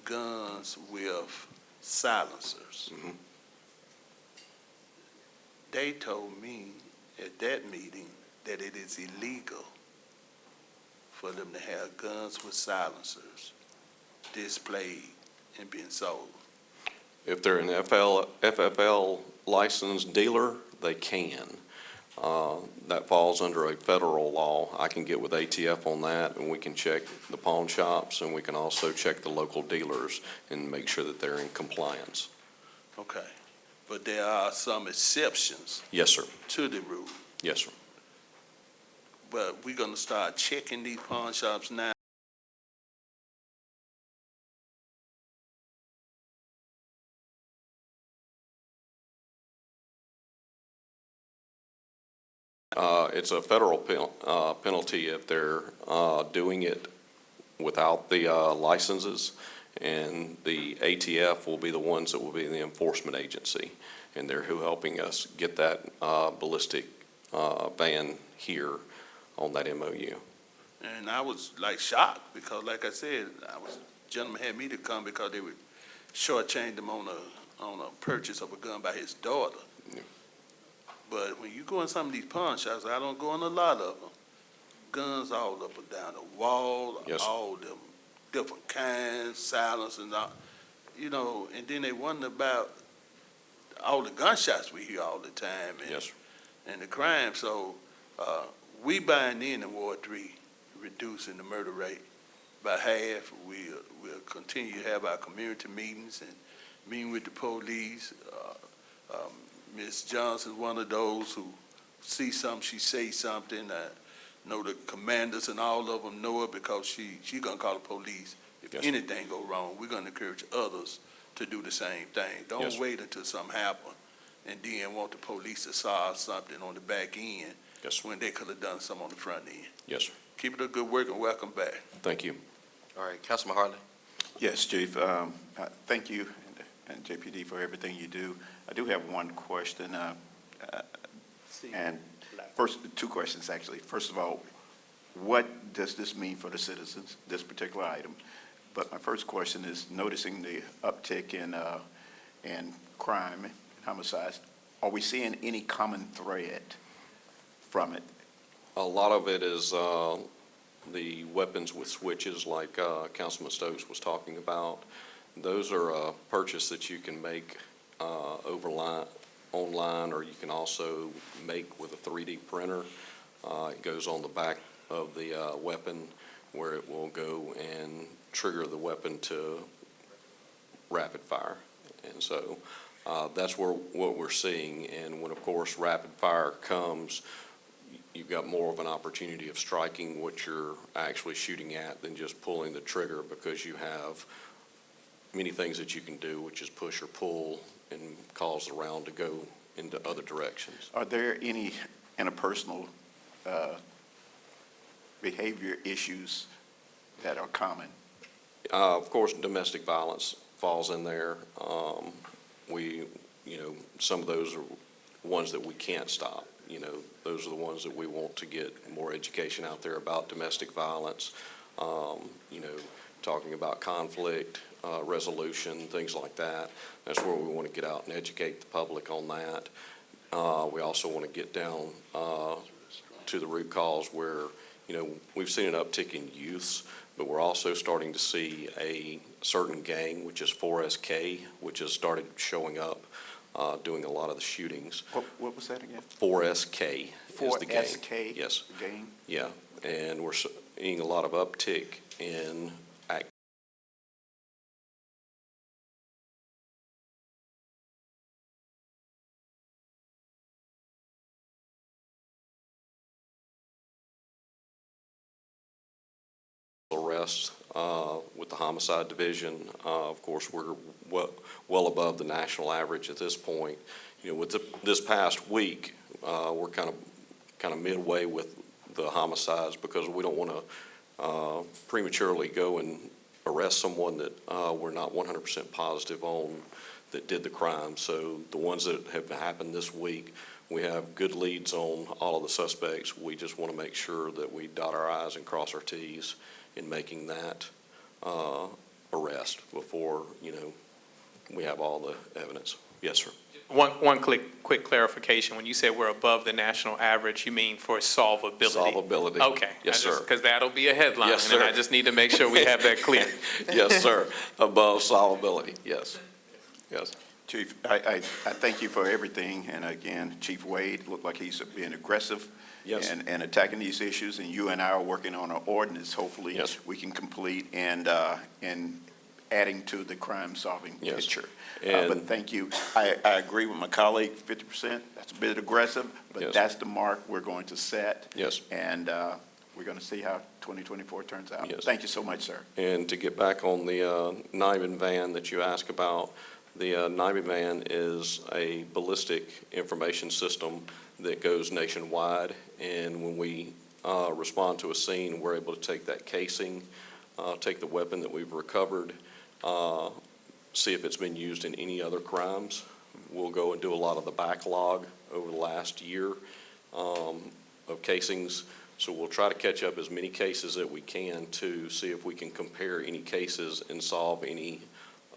[SPEAKER 13] Guns with silencers.
[SPEAKER 14] Mhm.
[SPEAKER 13] They told me at that meeting that it is illegal for them to have guns with silencers displayed and being sold.
[SPEAKER 19] If they're an FFL licensed dealer, they can. That falls under a federal law. I can get with ATF on that, and we can check the pawn shops, and we can also check the local dealers and make sure that they're in compliance.
[SPEAKER 13] Okay. But there are some exceptions
[SPEAKER 19] Yes, sir.
[SPEAKER 13] to the rule.
[SPEAKER 19] Yes, sir.
[SPEAKER 13] but we're gonna start checking these pawn shops now.
[SPEAKER 19] It's a federal penalty if they're doing it without the licenses, and the ATF will be the ones that will be the enforcement agency, and they're helping us get that ballistic ban here on that MOU.
[SPEAKER 13] And I was like shocked because, like I said, gentleman had me to come because they would shortchange him on a purchase of a gun by his daughter.
[SPEAKER 19] Yeah.
[SPEAKER 13] But when you go in some of these pawn shops, I don't go in a lot of them, guns all up and down the wall,
[SPEAKER 19] Yes.
[SPEAKER 13] all them different kinds, silence and all, and then they wonder about all the gunshots we hear all the time and the crime. So we buying in Ward 3, reducing the murder rate by half. We'll continue to have our community meetings and meeting with the police. Ms. Johnson's one of those who see something, she say something. I know the commanders and all of them know her because she gonna call the police if anything go wrong. We're gonna encourage others to do the same thing. Don't wait until something happen and then want the police to solve something on the back end when they could have done something on the front end.
[SPEAKER 19] Yes, sir.
[SPEAKER 13] Keep it a good work and welcome back.
[SPEAKER 19] Thank you.
[SPEAKER 1] All right, Councilman Hartley.
[SPEAKER 15] Yes, Chief. Thank you and JPD for everything you do. I do have one question, and first, two questions actually. First of all, what does this mean for the citizens, this particular item? But my first question is noticing the uptick in crime and homicides. Are we seeing any common thread from it?
[SPEAKER 19] A lot of it is the weapons with switches like Councilman Stokes was talking about. Those are a purchase that you can make online, or you can also make with a 3D printer. It goes on the back of the weapon where it will go and trigger the weapon to rapid fire. And so that's what we're seeing. And when, of course, rapid fire comes, you've got more of an opportunity of striking what you're actually shooting at than just pulling the trigger, because you have many things that you can do, which is push or pull and cause the round to go into other directions.
[SPEAKER 15] Are there any interpersonal behavior issues that are common?
[SPEAKER 19] Of course, domestic violence falls in there. Some of those are ones that we can't stop. Those are the ones that we want to get more education out there about domestic violence, talking about conflict resolution, things like that. That's where we want to get out and educate the public on that. We also want to get down to the root cause where, we've seen an uptick in youths, but we're also starting to see a certain gang, which is 4SK, which has started showing up, doing a lot of the shootings.
[SPEAKER 15] What was that again?
[SPEAKER 19] 4SK is the gang.
[SPEAKER 15] 4SK?
[SPEAKER 19] Yes.
[SPEAKER 15] The gang?
[SPEAKER 19] Yeah, and we're seeing a lot of uptick in arrests with the homicide division. Of course, we're well above the national average at this point. With this past week, we're kind of midway with the homicides, because we don't want to prematurely go and arrest someone that we're not 100% positive on that did the crime. So the ones that have happened this week, we have good leads on all of the suspects. We just want to make sure that we dot our I's and cross our T's in making that arrest before, we have all the evidence. Yes, sir.
[SPEAKER 7] One quick clarification. When you say we're above the national average, you mean for solvability?
[SPEAKER 19] Solvability.
[SPEAKER 7] Okay.
[SPEAKER 19] Yes, sir.
[SPEAKER 7] Because that'll be a headline.
[SPEAKER 19] Yes,
[SPEAKER 7] And
[SPEAKER 19] sir.
[SPEAKER 7] I just need to make sure we have that clear.
[SPEAKER 19] Yes, sir. Above solvability. Yes. Yes.
[SPEAKER 15] Chief, I thank you for everything. And again, Chief Wade looked like he's being aggressive.
[SPEAKER 19] Yes.
[SPEAKER 15] And attacking these issues, and you and I are working on an ordinance, hopefully.
[SPEAKER 19] Yes.
[SPEAKER 15] We can complete and adding to the crime-solving
[SPEAKER 19] Yes.
[SPEAKER 15] picture.
[SPEAKER 19] And-
[SPEAKER 15] But thank you. I agree with my colleague, 50%, that's a bit aggressive, but
[SPEAKER 19] Yes.
[SPEAKER 15] that's the mark we're going to set.
[SPEAKER 19] Yes.
[SPEAKER 15] And we're going to see how 2024 turns out.
[SPEAKER 19] Yes.
[SPEAKER 15] Thank you so much, sir.
[SPEAKER 19] And to get back on the NIBIN van that you asked about, the NIBIN van is a ballistic information system that goes nationwide. And when we respond to a scene, we're able to take that casing, take the weapon that we've recovered, see if it's been used in any other crimes. We'll go and do a lot of the backlog over the last year of casings. So we'll try to catch up as many cases that we can to see if we can compare any cases and solve any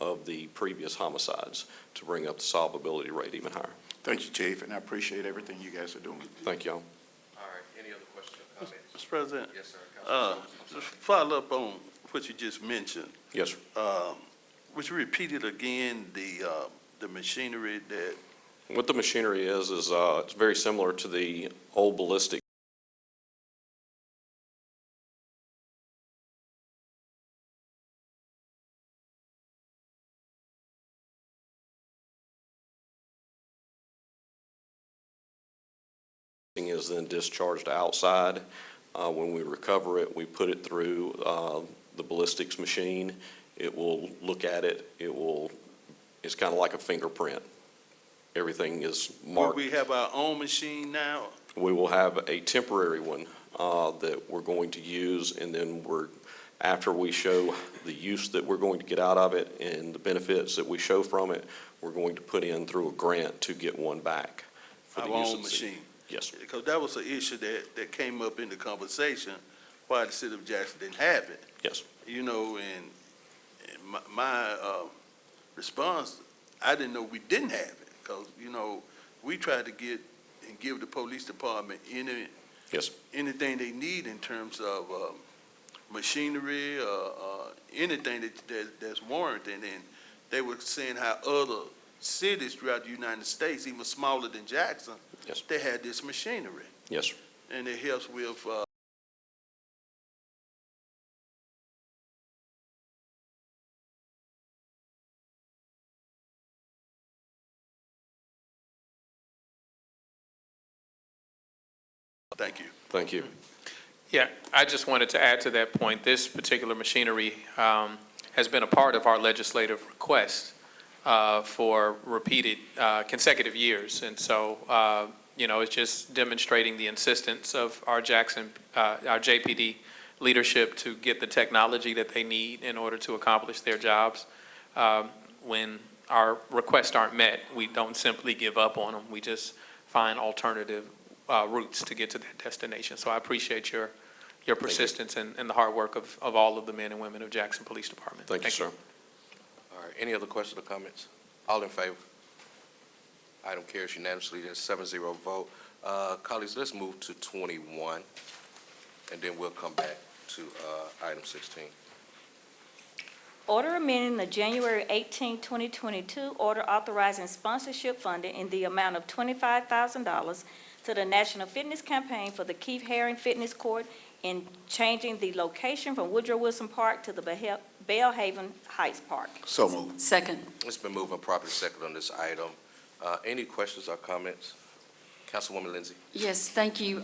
[SPEAKER 19] of the previous homicides to bring up the solvability rate even higher.
[SPEAKER 15] Thank you, Chief, and I appreciate everything you guys are doing.
[SPEAKER 19] Thank y'all.
[SPEAKER 1] All right, any other questions or comments?
[SPEAKER 13] Mr. President?
[SPEAKER 1] Yes, sir.
[SPEAKER 13] Just follow up on what you just mentioned.
[SPEAKER 19] Yes, sir.
[SPEAKER 13] Would you repeat it again, the machinery that,
[SPEAKER 19] What the machinery is it's very similar to the old ballistic is then discharged outside. When we recover it, we put it through the ballistics machine. It will look at it. It's kind of like a fingerprint. Everything is
[SPEAKER 13] will
[SPEAKER 19] marked.
[SPEAKER 13] we have our own machine now?
[SPEAKER 19] We will have a temporary one that we're going to use, and then after we show the use that we're going to get out of it and the benefits that we show from it, we're going to put in through a grant to get one back for the
[SPEAKER 13] Our
[SPEAKER 19] use
[SPEAKER 13] own
[SPEAKER 19] of the city.
[SPEAKER 13] machine?
[SPEAKER 19] Yes, sir.
[SPEAKER 13] Because that was an issue that came up in the conversation why the city of Jackson didn't have it.
[SPEAKER 19] Yes.
[SPEAKER 13] You know, and my response, I didn't know we didn't have it, because, you know, we tried to get and give the police department
[SPEAKER 19] Yes.
[SPEAKER 13] anything they need in terms of machinery or anything that's warranted. And they were saying how other cities throughout the United States, even smaller than Jackson,
[SPEAKER 19] Yes.
[SPEAKER 13] they had this machinery.
[SPEAKER 19] Yes, sir.
[SPEAKER 13] And it helps with thank you.
[SPEAKER 19] Thank you.
[SPEAKER 7] Yeah, I just wanted to add to that point, this particular machinery has been a part of our legislative request for repeated consecutive years. And so, it's just demonstrating the insistence of our JPD leadership to get the technology that they need in order to accomplish their jobs. When our requests aren't met, we don't simply give up on them. We just find alternative routes to get to that destination. So I appreciate your persistence and the hard work of all of the men and women of Jackson Police Department.
[SPEAKER 19] Thank you, sir.
[SPEAKER 1] All right, any other questions or comments? All in favor? Item carries unanimously, there's 7-0 vote. Colleagues, let's move to 21, and then we'll come back to item 16.
[SPEAKER 11] Order amending the January 18, 2022 order authorizing sponsorship funding in the amount of $25,000 to the National Fitness Campaign for the Keith Haring Fitness Court and changing the location from Woodrow Wilson Park to the Bellhaven Heights Park.
[SPEAKER 15] So moved.
[SPEAKER 10] Second.
[SPEAKER 1] It's been moved and properly second on this item. Any questions or comments? Councilwoman Lindsay.
[SPEAKER 10] Yes, thank you,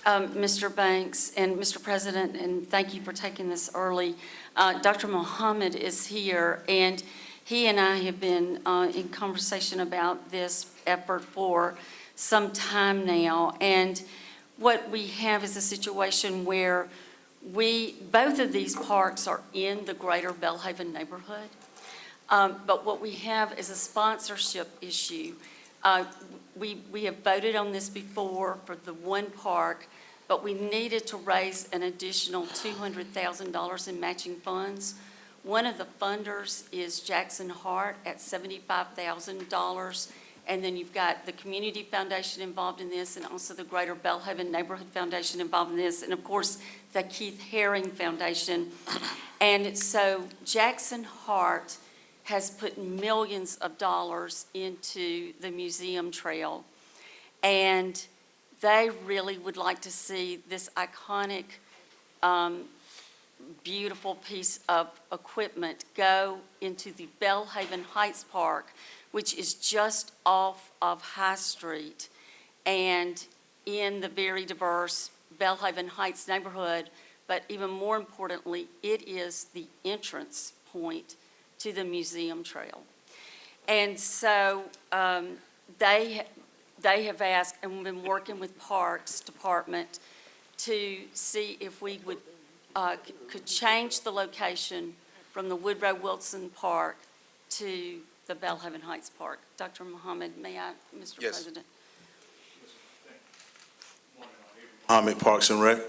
[SPEAKER 10] Mr. Banks and Mr. President, and thank you for taking this early. Dr. Mohammed is here, and he and I have been in conversation about this effort for some time now. And what we have is a situation where both of these parks are in the greater Bellhaven neighborhood. But what we have is a sponsorship issue. We have voted on this before for the one park, but we needed to raise an additional $200,000 in matching funds. One of the funders is Jackson Hart at $75,000. And then you've got the Community Foundation involved in this, and also the Greater Bellhaven Neighborhood Foundation involved in this, and of course, the Keith Haring Foundation. And so Jackson Hart has put millions of dollars into the museum trail. And they really would like to see this iconic beautiful piece of equipment go into the Bellhaven Heights Park, which is just off of High Street and in the very diverse Bellhaven Heights neighborhood. But even more importantly, it is the entrance point to the museum trail. And so they have asked, and we've been working with Parks Department to see if we would, could change the location from the Woodrow Wilson Park to the Bellhaven Heights Park. Dr. Muhammad, may I, Mr.
[SPEAKER 6] Yes.
[SPEAKER 10] President?
[SPEAKER 20] Muhammad, Parks and Rec.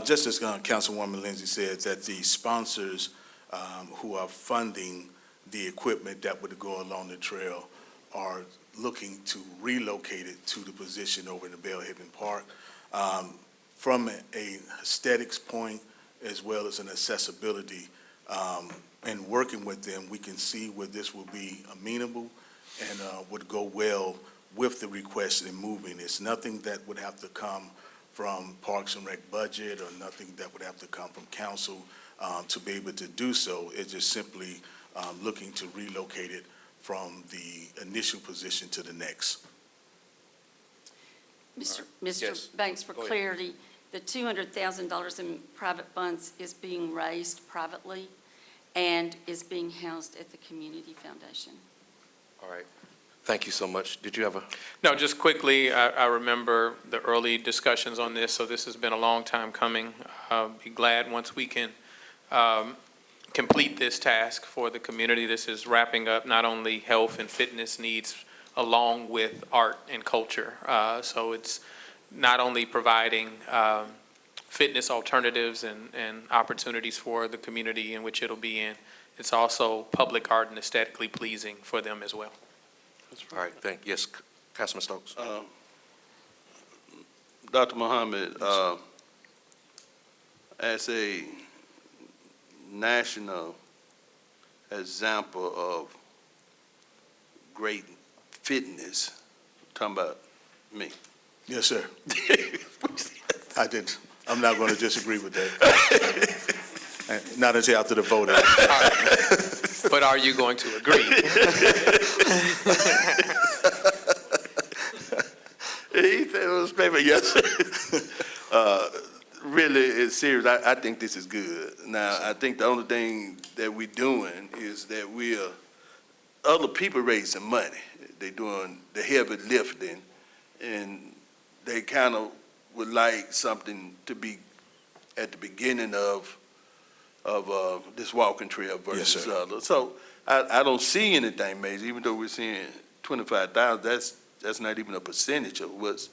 [SPEAKER 20] Just as Councilwoman Lindsay said, that the sponsors who are funding the equipment that would go along the trail are looking to relocate it to the position over in the Bellhaven Park. From a aesthetics point as well as an accessibility, and working with them, we can see where this will be amenable and would go well with the request in moving. It's nothing that would have to come from Parks and Rec budget or nothing that would have to come from council to be able to do so. It's just simply looking to relocate it from the initial position to the next.
[SPEAKER 10] Mr.
[SPEAKER 6] Yes.
[SPEAKER 10] Banks, for
[SPEAKER 6] Go ahead.
[SPEAKER 10] clarity, the $200,000 in private funds is being raised privately and is being housed at the Community Foundation.
[SPEAKER 1] All right. Thank you so much. Did you have a?
[SPEAKER 7] No, just quickly, I remember the early discussions on this, so this has been a long time coming. Be glad once we can complete this task for the community. This is wrapping up not only health and fitness needs along with art and culture. So it's not only providing fitness alternatives and opportunities for the community in which it'll be in, it's also public art and aesthetically pleasing for them as well.
[SPEAKER 1] All right, yes, Councilman Stokes.
[SPEAKER 13] Dr. Muhammad, as a national example of great fitness, talking about me.
[SPEAKER 20] Yes, sir. I did. I'm not going to disagree with that. Not until after the vote.
[SPEAKER 7] But are you going to agree?
[SPEAKER 13] He said it was paper, yes. Really, it's serious. I think this is good. Now, I think the only thing that we're doing is that other people raising money. They're doing the heavy lifting, and they kind of would like something to be at the beginning of this walking trail versus others. So I don't see anything major, even though we're seeing 25,000. That's not even a percentage of what's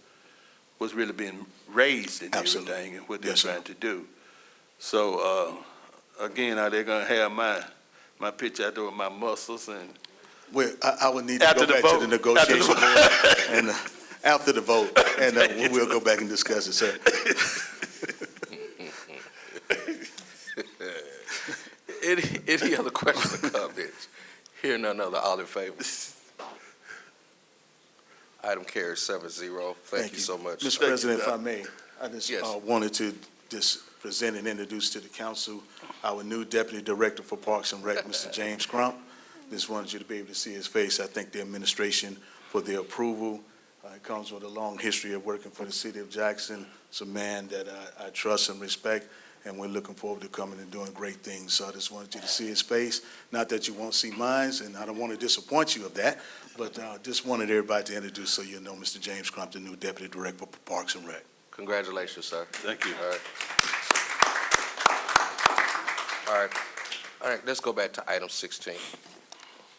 [SPEAKER 13] really being raised and everything and what they're trying to do. So again, are they gonna have my picture out there with my muscles and?
[SPEAKER 20] Well, I would need to go back to the negotiation board and after the vote, and we'll go back and discuss it, sir.
[SPEAKER 1] Any other questions or comments? Hearing none other, all in favor? Item carries 7-0. Thank you so much.
[SPEAKER 20] Mr. President, if I may, I just wanted to just present and introduce to the council our new Deputy Director for Parks and Rec, Mr. James Crump. Just wanted you to be able to see his face. I thank the administration for their approval. He comes with a long history of working for the city of Jackson. It's a man that I trust and respect, and we're looking forward to coming and doing great things. So I just wanted you to see his face. Not that you won't see mine, and I don't want to disappoint you of that, but just wanted everybody to introduce so you know Mr. James Crump, the new Deputy Director for Parks and Rec.
[SPEAKER 1] Congratulations, sir.
[SPEAKER 13] Thank you.
[SPEAKER 1] All right, let's go back to item 16.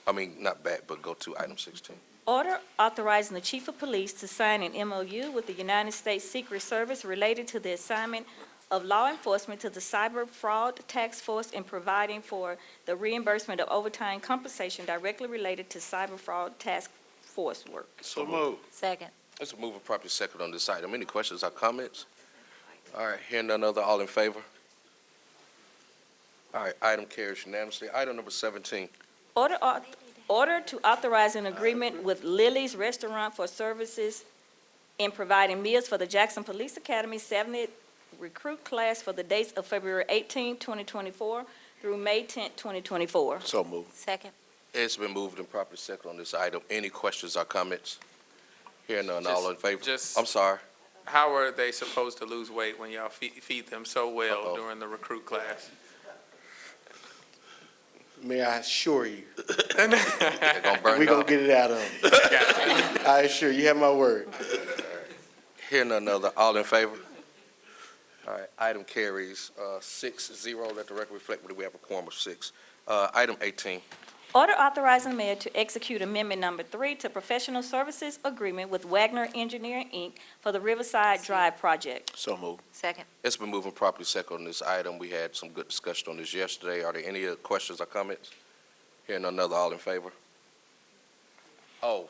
[SPEAKER 1] I mean, not back, but go to item 16.
[SPEAKER 11] Order authorizing the chief of police to sign an MOU with the United States Secret Service related to the assignment of law enforcement to the Cyber Fraud Task Force and providing for the reimbursement of overtime compensation directly related to cyber fraud task force work.
[SPEAKER 13] So moved.
[SPEAKER 8] Second.
[SPEAKER 1] Let's move a proper second on this item. Any questions or comments? All right, hearing none other, all in favor? All right, item carries unanimously. Item number 17.
[SPEAKER 11] Order to authorize an agreement with Lily's Restaurant for services in providing meals for the Jackson Police Academy 70th recruit class for the dates of February 18, 2024 through May 10, 2024.
[SPEAKER 15] So moved.
[SPEAKER 8] Second.
[SPEAKER 1] It's been moved and properly second on this item. Any questions or comments? Hearing none, all in favor? I'm sorry.
[SPEAKER 7] How are they supposed to lose weight when y'all feed them so well
[SPEAKER 1] Uh-oh.
[SPEAKER 7] during the recruit class?
[SPEAKER 21] May I assure you,
[SPEAKER 1] They're gonna burn
[SPEAKER 21] we
[SPEAKER 1] it
[SPEAKER 21] gonna
[SPEAKER 1] up.
[SPEAKER 21] get it out of them. I assure you, have my word.
[SPEAKER 1] Hearing none other, all in favor? All right, item carries 6-0. Let the record reflect that we have a quorum of 6. Item 18.
[SPEAKER 11] Order authorizing the mayor to execute Amendment Number 3 to Professional Services Agreement with Wagner Engineering, Inc. for the Riverside Drive project.
[SPEAKER 15] So moved.
[SPEAKER 8] Second.
[SPEAKER 1] It's been moved and properly second on this item. We had some good discussion on this yesterday. Are there any other questions or comments? Hearing none other, all in favor? Oh,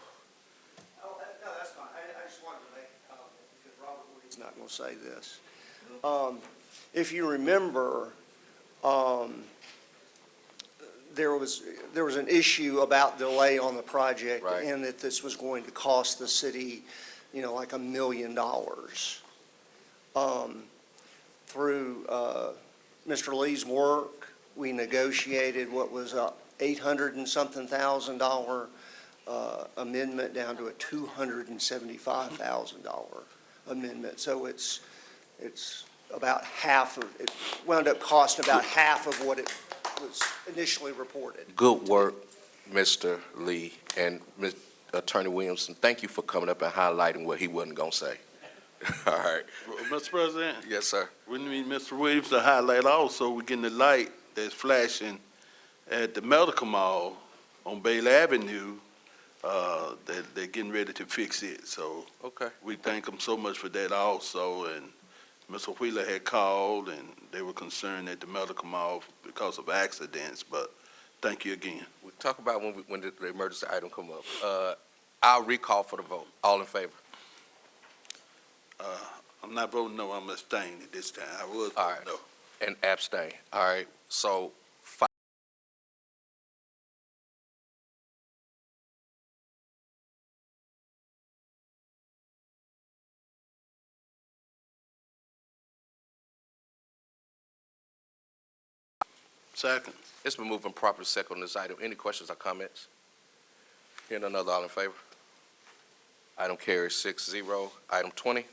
[SPEAKER 22] No, that's fine. I just wanted to make a comment because Robert Woody's not going to say this. If you remember, there was an issue about delay on the project.
[SPEAKER 1] Right.
[SPEAKER 22] And that this was going to cost the city, like $1 million. Through Mr. Lee's work, we negotiated what was a $800 and something thousand amendment down to a $275,000 amendment. So it's about half of, it wound up costing about half of what it was initially reported.
[SPEAKER 1] good work, Mr. Lee and Ms. Attorney Williamson. Thank you for coming up and highlighting what he wasn't gonna say. All right.
[SPEAKER 13] Mr. President,
[SPEAKER 1] Yes, sir.
[SPEAKER 13] we need Mr. Williams to highlight also, we're getting the light that's flashing at the medical mall on Bailey Avenue. They're getting ready to fix it, so
[SPEAKER 1] Okay.
[SPEAKER 13] we thank them so much for that also. And Mr. Wheeler had called, and they were concerned at the medical mall because of accidents, but thank you again.
[SPEAKER 1] We'll talk about when the emergency item come up. I'll recall for the vote. All in favor?
[SPEAKER 13] I'm not voting no, I'm abstaining this time. I was
[SPEAKER 1] All
[SPEAKER 13] voting
[SPEAKER 1] right.
[SPEAKER 13] no.
[SPEAKER 1] And abstain. All right, so
[SPEAKER 13] Second.
[SPEAKER 1] it's been moved and properly second on this item. Any questions or comments? Hearing none other, all in favor? Item carries 6-0. Item 20.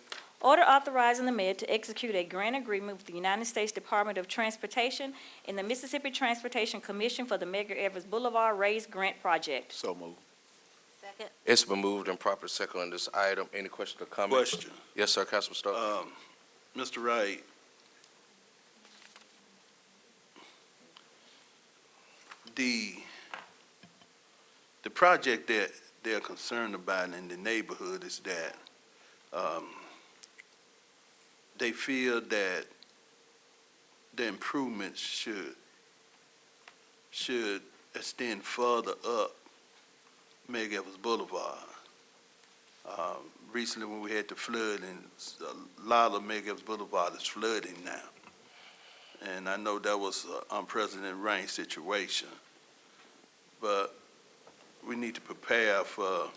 [SPEAKER 11] Order authorizing the mayor to execute a grant agreement with the United States Department of Transportation and the Mississippi Transportation Commission for the Medgar Evers Boulevard Raised Grant Project.
[SPEAKER 15] So moved.
[SPEAKER 8] Second.
[SPEAKER 1] It's been moved and properly second on this item. Any questions or comments?
[SPEAKER 13] Question.
[SPEAKER 1] Yes, sir, Councilman Stokes.
[SPEAKER 13] Mr. Wright, the project that they're concerned about in the neighborhood is that they feel that the improvements should extend further up Medgar Evers Boulevard. Recently, when we had the flooding, a lot of Medgar Evers Boulevard is flooding now. And I know that was an unprecedented rain situation. But we need to prepare for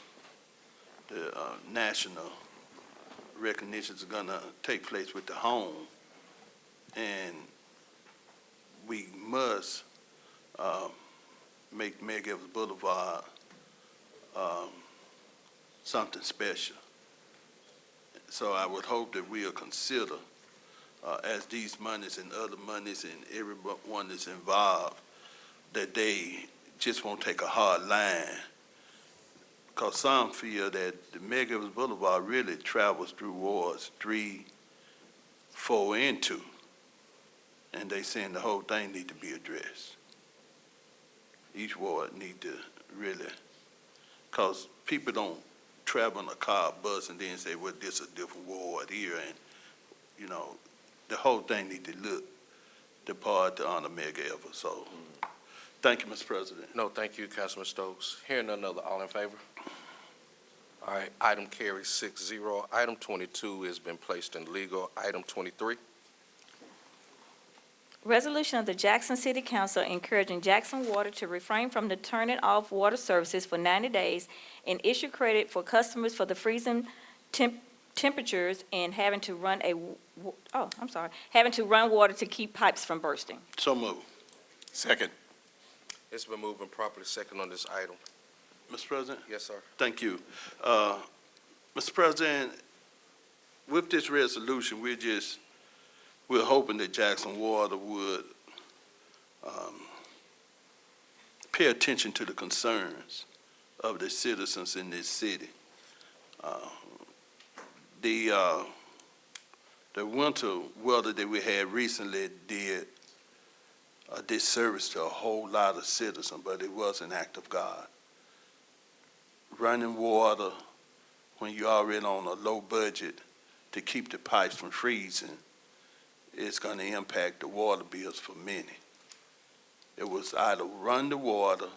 [SPEAKER 13] the national recognition that's gonna take place with the home. And we must make Medgar Evers Boulevard something special. So I would hope that we'll consider, as these monies and other monies and everyone that's involved, that they just won't take a hard line. Because some feel that the Medgar Evers Boulevard really travels through wards 3, 4, and 2. And they saying the whole thing need to be addressed. Each ward need to really, because people don't travel in a car, bus, and then say, well, this is a different ward here. And, the whole thing need to look the part to honor Medgar Evers. So, thank you, Mr. President.
[SPEAKER 1] No, thank you, Councilman Stokes. Hearing none other, all in favor? All right, item carries 6-0. Item 22 has been placed in legal. Item 23.
[SPEAKER 11] Resolution of the Jackson City Council encouraging Jackson Water to refrain from the turning off water services for 90 days and issue credit for customers for the freezing temperatures and having to run having to run water to keep pipes from bursting.
[SPEAKER 13] So moved.
[SPEAKER 15] Second.
[SPEAKER 1] It's been moved and properly second on this item.
[SPEAKER 13] Mr. President?
[SPEAKER 1] Yes, sir.
[SPEAKER 13] Thank you. Mr. President, with this resolution, we're hoping that Jackson Water would pay attention to the concerns of the citizens in this city. The winter weather that we had recently did a disservice to a whole lot of citizens, but it was an act of God. Running water when you're already on a low budget to keep the pipes from freezing, it's going to impact the water bills for many. It was either run the water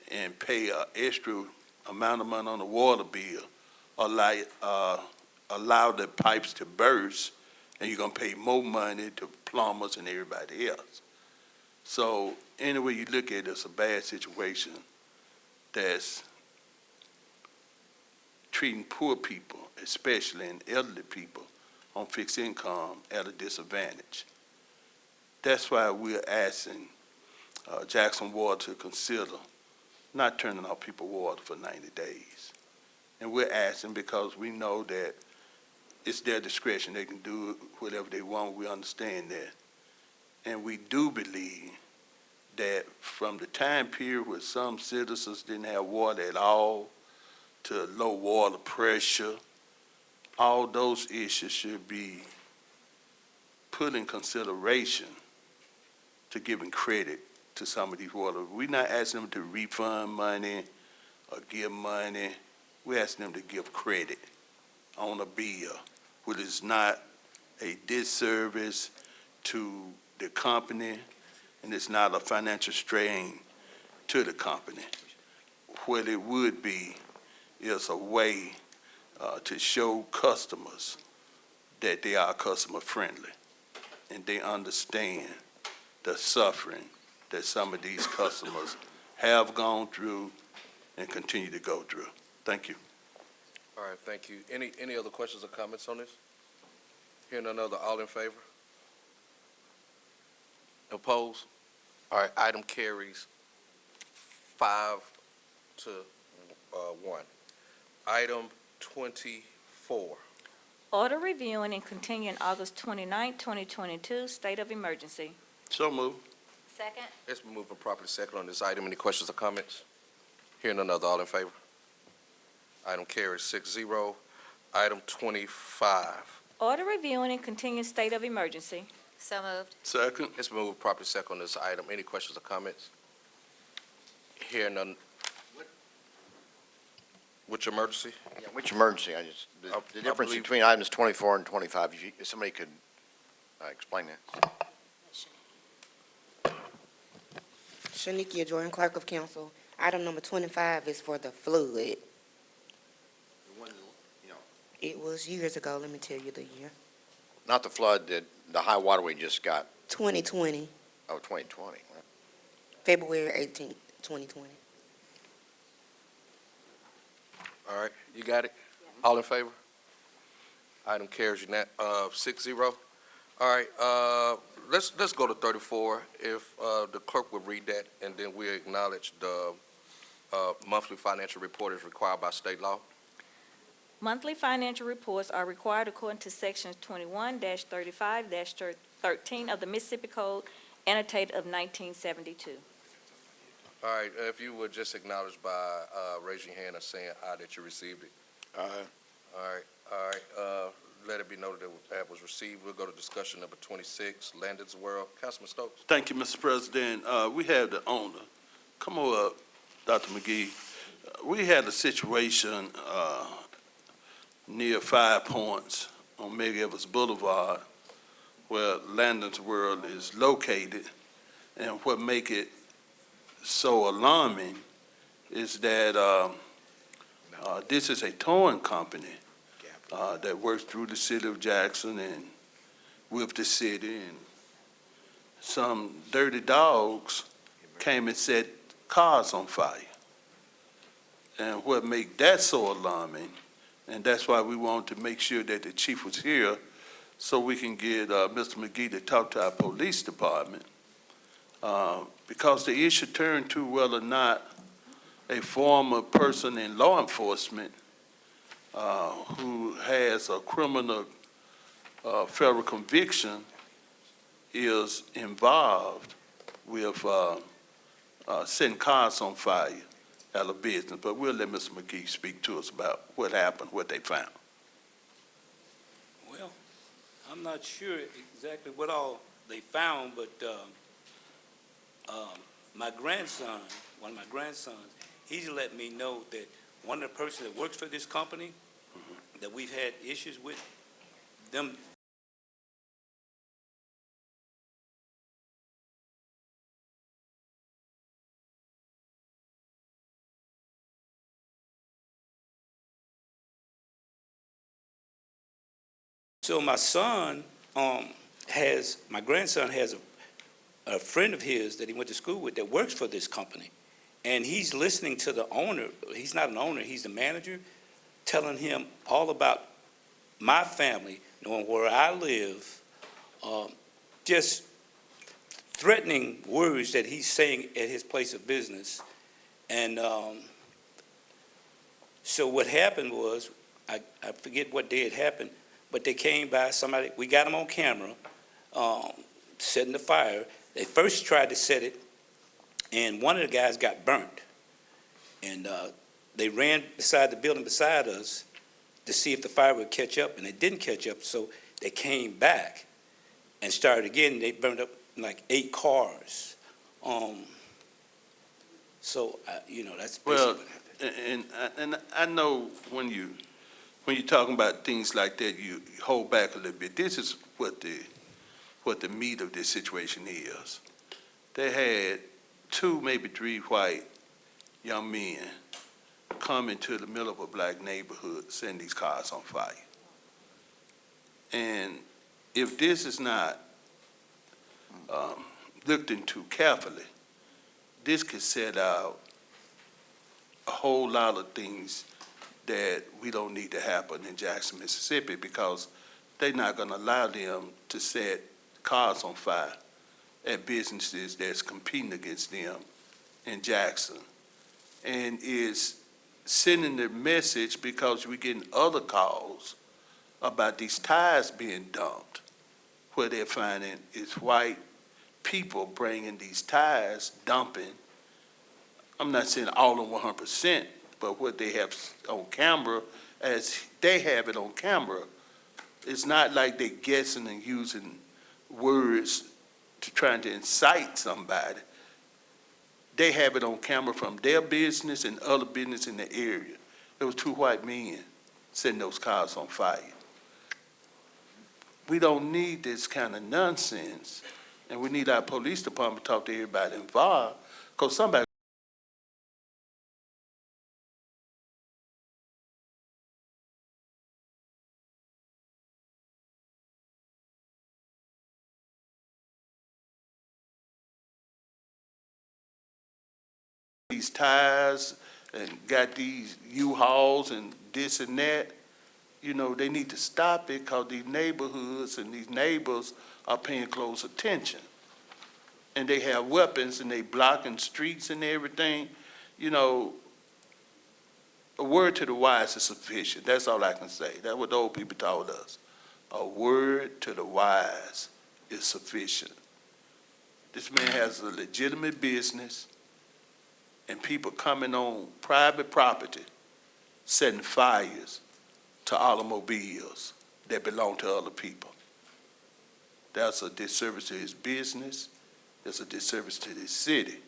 [SPEAKER 13] and pay an extra amount of money on the water bill, or allow the pipes to burst, and you're going to pay more money to plumbers and everybody else. So any way you look at it, it's a bad situation that's treating poor people, especially and elderly people on fixed income, at a disadvantage. That's why we're asking Jackson Water to consider not turning off people water for 90 days. And we're asking because we know that it's their discretion. They can do whatever they want. We understand that. And we do believe that from the time period where some citizens didn't have water at all to low water pressure, all those issues should be put in consideration to giving credit to some of these water. We're not asking them to refund money or give money. We're asking them to give credit on a bill, which is not a disservice to the company, and it's not a financial strain to the company. What it would be is a way to show customers that they are customer friendly and they understand the suffering that some of these customers have gone through and continue to go through. Thank you.
[SPEAKER 1] All right, thank you. Any other questions or comments on this? Hearing none other, all in favor? Opposed? All right, item carries 5-1. Item 24.
[SPEAKER 11] Order reviewing and continuing August 29, 2022, state of emergency.
[SPEAKER 13] So moved.
[SPEAKER 8] Second.
[SPEAKER 1] It's been moved and properly second on this item. Any questions or comments? Hearing none other, all in favor? Item carries 6-0. Item 25.
[SPEAKER 11] Order reviewing and continuing state of emergency.
[SPEAKER 8] So moved.
[SPEAKER 13] Second.
[SPEAKER 1] It's been moved and properly second on this item. Any questions or comments? Hearing none. Which emergency?
[SPEAKER 4] Yeah, which emergency? The
[SPEAKER 1] I
[SPEAKER 4] difference
[SPEAKER 1] believe-
[SPEAKER 4] between items 24 and 25, if somebody could explain that.
[SPEAKER 17] Shanikia Jordan, Clerk of Council. Item number 25 is for the flood. It was years ago, let me tell you the year.
[SPEAKER 4] Not the flood, the high water we just got.
[SPEAKER 17] 2020,
[SPEAKER 4] Oh, 2020.
[SPEAKER 17] February 18th, 2020.
[SPEAKER 1] All right, you got it? All in favor? Item carries 6-0. All right, let's go to 34. If the clerk would read that, and then we acknowledge the monthly financial report is required by state law.
[SPEAKER 11] Monthly financial reports are required according to sections 21-35-13 of the Mississippi Code, annotated of 1972.
[SPEAKER 1] All right, if you would just acknowledge by raising your hand and saying aye that you received it.
[SPEAKER 15] Aye.
[SPEAKER 1] All right, let it be noted that was received. We'll go to discussion number 26, Landon's World. Councilman Stokes.
[SPEAKER 13] Thank you, Mr. President. We have the owner. Come on up, Dr. McGee. We had a situation near 5 Points on Meg Evans Boulevard where Landon's World is located. And what make it so alarming is that this is a towing company that works through the city of Jackson and with the city, and some dirty dogs came and set cars on fire. And what make that so alarming And that's why we wanted to make sure that the chief was here so we can get Mr. McGee to talk to our police department. Because the issue turned to whether or not a former person in law enforcement who has a criminal federal conviction is involved with setting cars on fire at a business. But we'll let Mr. McGee speak to us about what happened, what they found.
[SPEAKER 2] Well, I'm not sure exactly what all they found, but my grandson, one of my grandsons, he's let me know that one of the persons that works for this company that we've had issues with, them. So my son my grandson has a friend of his that he went to school with that works for this company. And he's listening to the owner. He's not an owner, he's the manager, telling him all about my family, knowing where I live, just threatening words that he's saying at his place of business. And so what happened was, I forget what day it happened, but they came by, somebody, we got them on camera, setting the fire. They first tried to set it, and one of the guys got burnt. And they ran beside the building beside us to see if the fire would catch up, and it didn't catch up, so they came back and started again. They burned up like 8 cars. So, that's basically
[SPEAKER 13] Well,
[SPEAKER 2] what happened.
[SPEAKER 13] and I know when you're talking about things like that, you hold back a little bit. This is what the meat of this situation is. They had 2, maybe 3 white young men come into the middle of a black neighborhood, setting these cars on fire. And if this is not looked into carefully, this could set out a whole lot of things that we don't need to happen in Jackson, Mississippi, because they're not going to allow them to set cars on fire at businesses that's competing against them in Jackson. And it's sending the message, because we're getting other calls about these tires being dumped, where they're finding it's white people bringing these tires, dumping. I'm not saying all of 100%, but what they have on camera, as they have it on camera, it's not like they're guessing and using words to trying to incite somebody. They have it on camera from their business and other business in the area. There was 2 white men setting those cars on fire. We don't need this kind of nonsense, and we need our police department to talk to everybody involved, because somebody these tires and got these U-Hauls and this and that, they need to stop it, because these neighborhoods and these neighbors are paying close attention. And they have weapons and they blocking streets and everything. A word to the wise is sufficient. That's all I can say. That's what the old people told us. A word to the wise is sufficient. This man has a legitimate business, and people coming on private property, setting fires to automobiles that belong to other people. That's a disservice to his business. That's a disservice to this city.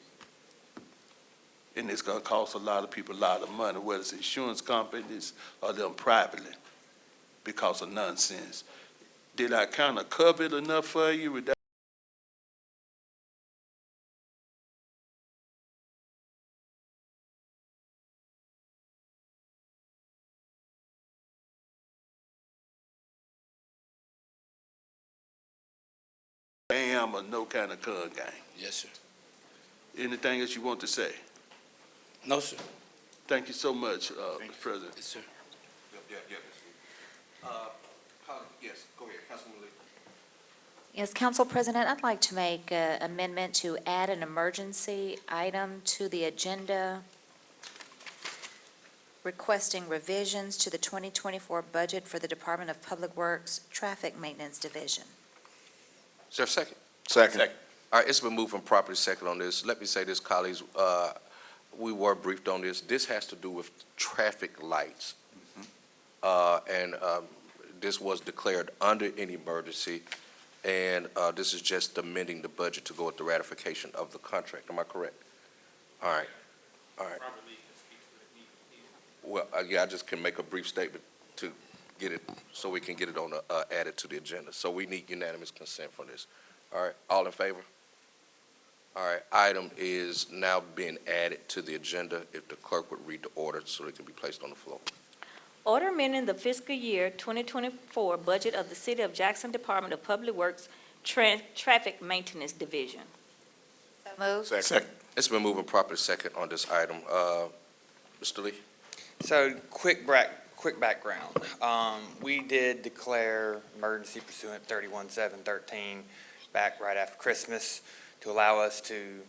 [SPEAKER 13] And it's gonna cost a lot of people a lot of money, whether it's insurance companies or them privately, because of nonsense. Did I kind of cover it enough for you with that? Bam or no kind of gun gang.
[SPEAKER 2] Yes, sir.
[SPEAKER 13] Anything else you want to say?
[SPEAKER 2] No, sir.
[SPEAKER 13] Thank you so much, Mr. President.
[SPEAKER 2] Yes, sir.
[SPEAKER 1] Yes, go ahead, Councilman Lee.
[SPEAKER 8] Yes, Council President, I'd like to make an amendment to add an emergency item to the agenda requesting revisions to the 2024 budget for the Department of Public Works Traffic Maintenance Division.
[SPEAKER 1] Is there a second?
[SPEAKER 15] Second.
[SPEAKER 1] All right, it's been moved and properly second on this. Let me say this, colleagues, we were briefed on this. This has to do with traffic lights. And this was declared under an emergency, and this is just amending the budget to go with the ratification of the contract. Am I correct? All right, all right. Well, yeah, I just can make a brief statement to get it, so we can get it on, added to the agenda. So we need unanimous consent for this. All right, all in favor? All right, item is now being added to the agenda. If the clerk would read the order so it can be placed on the floor.
[SPEAKER 11] Order amending the fiscal year 2024 budget of the City of Jackson Department of Public Works Traffic Maintenance Division.
[SPEAKER 8] Move.
[SPEAKER 15] Second.
[SPEAKER 1] It's been moved and properly second on this item. Mr. Lee?
[SPEAKER 3] So, quick background. We did declare emergency pursuant 31-7-13 back right after Christmas to allow us to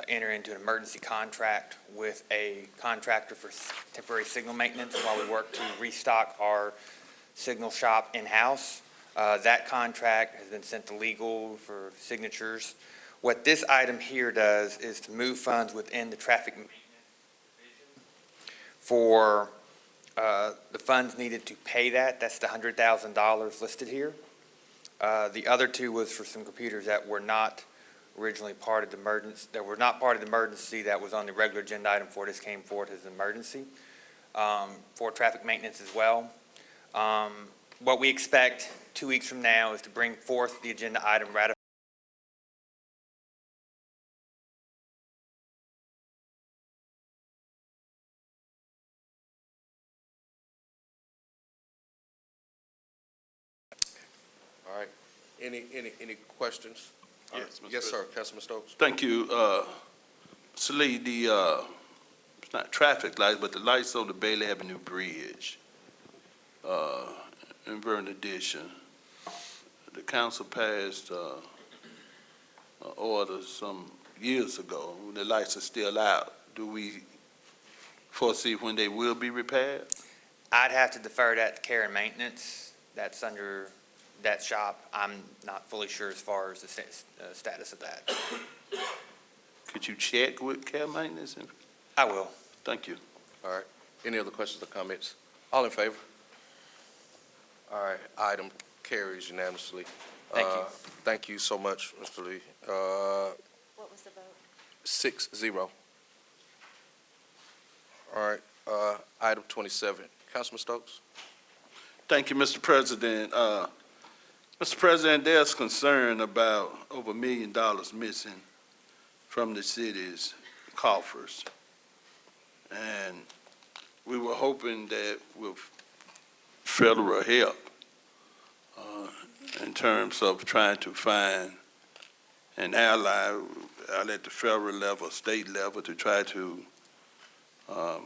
[SPEAKER 3] enter into an emergency contract with a contractor for temporary signal maintenance while we work to restock our signal shop in-house. That contract has been sent to legal for signatures. What this item here does is to move funds within the traffic maintenance for the funds needed to pay that. That's the $100,000 listed here. The other two was for some computers that were not originally part of the emergency, that was on the regular agenda item for this came forward as an emergency, for traffic maintenance as well. What we expect 2 weeks from now is to bring forth the agenda item ratified.
[SPEAKER 1] All right, any questions?
[SPEAKER 13] Yes, Mr.
[SPEAKER 1] Yes, sir, Councilman Stokes.
[SPEAKER 13] Thank you. Mr. Lee, it's not traffic lights, but the lights on the Bailey Avenue Bridge, in Vernon Addition, the council passed an order some years ago. The lights are still out. Do we foresee when they will be repaired?
[SPEAKER 3] I'd have to defer that to care and maintenance. That's under that shop. I'm not fully sure as far as the status of that.
[SPEAKER 13] Could you check with care maintenance?
[SPEAKER 3] I will.
[SPEAKER 13] Thank you.
[SPEAKER 1] All right, any other questions or comments? All in favor? All right, item carries unanimously.
[SPEAKER 3] Thank you.
[SPEAKER 1] Thank you so much, Mr. Lee.
[SPEAKER 8] What was the vote?
[SPEAKER 1] 6-0. All right, item 27, Councilman Stokes?
[SPEAKER 13] Thank you, Mr. President. Mr. President, there's concern about over $1 million missing from the city's coffers. And we were hoping that with federal help, in terms of trying to find an ally out at the federal level, state level, to try to, I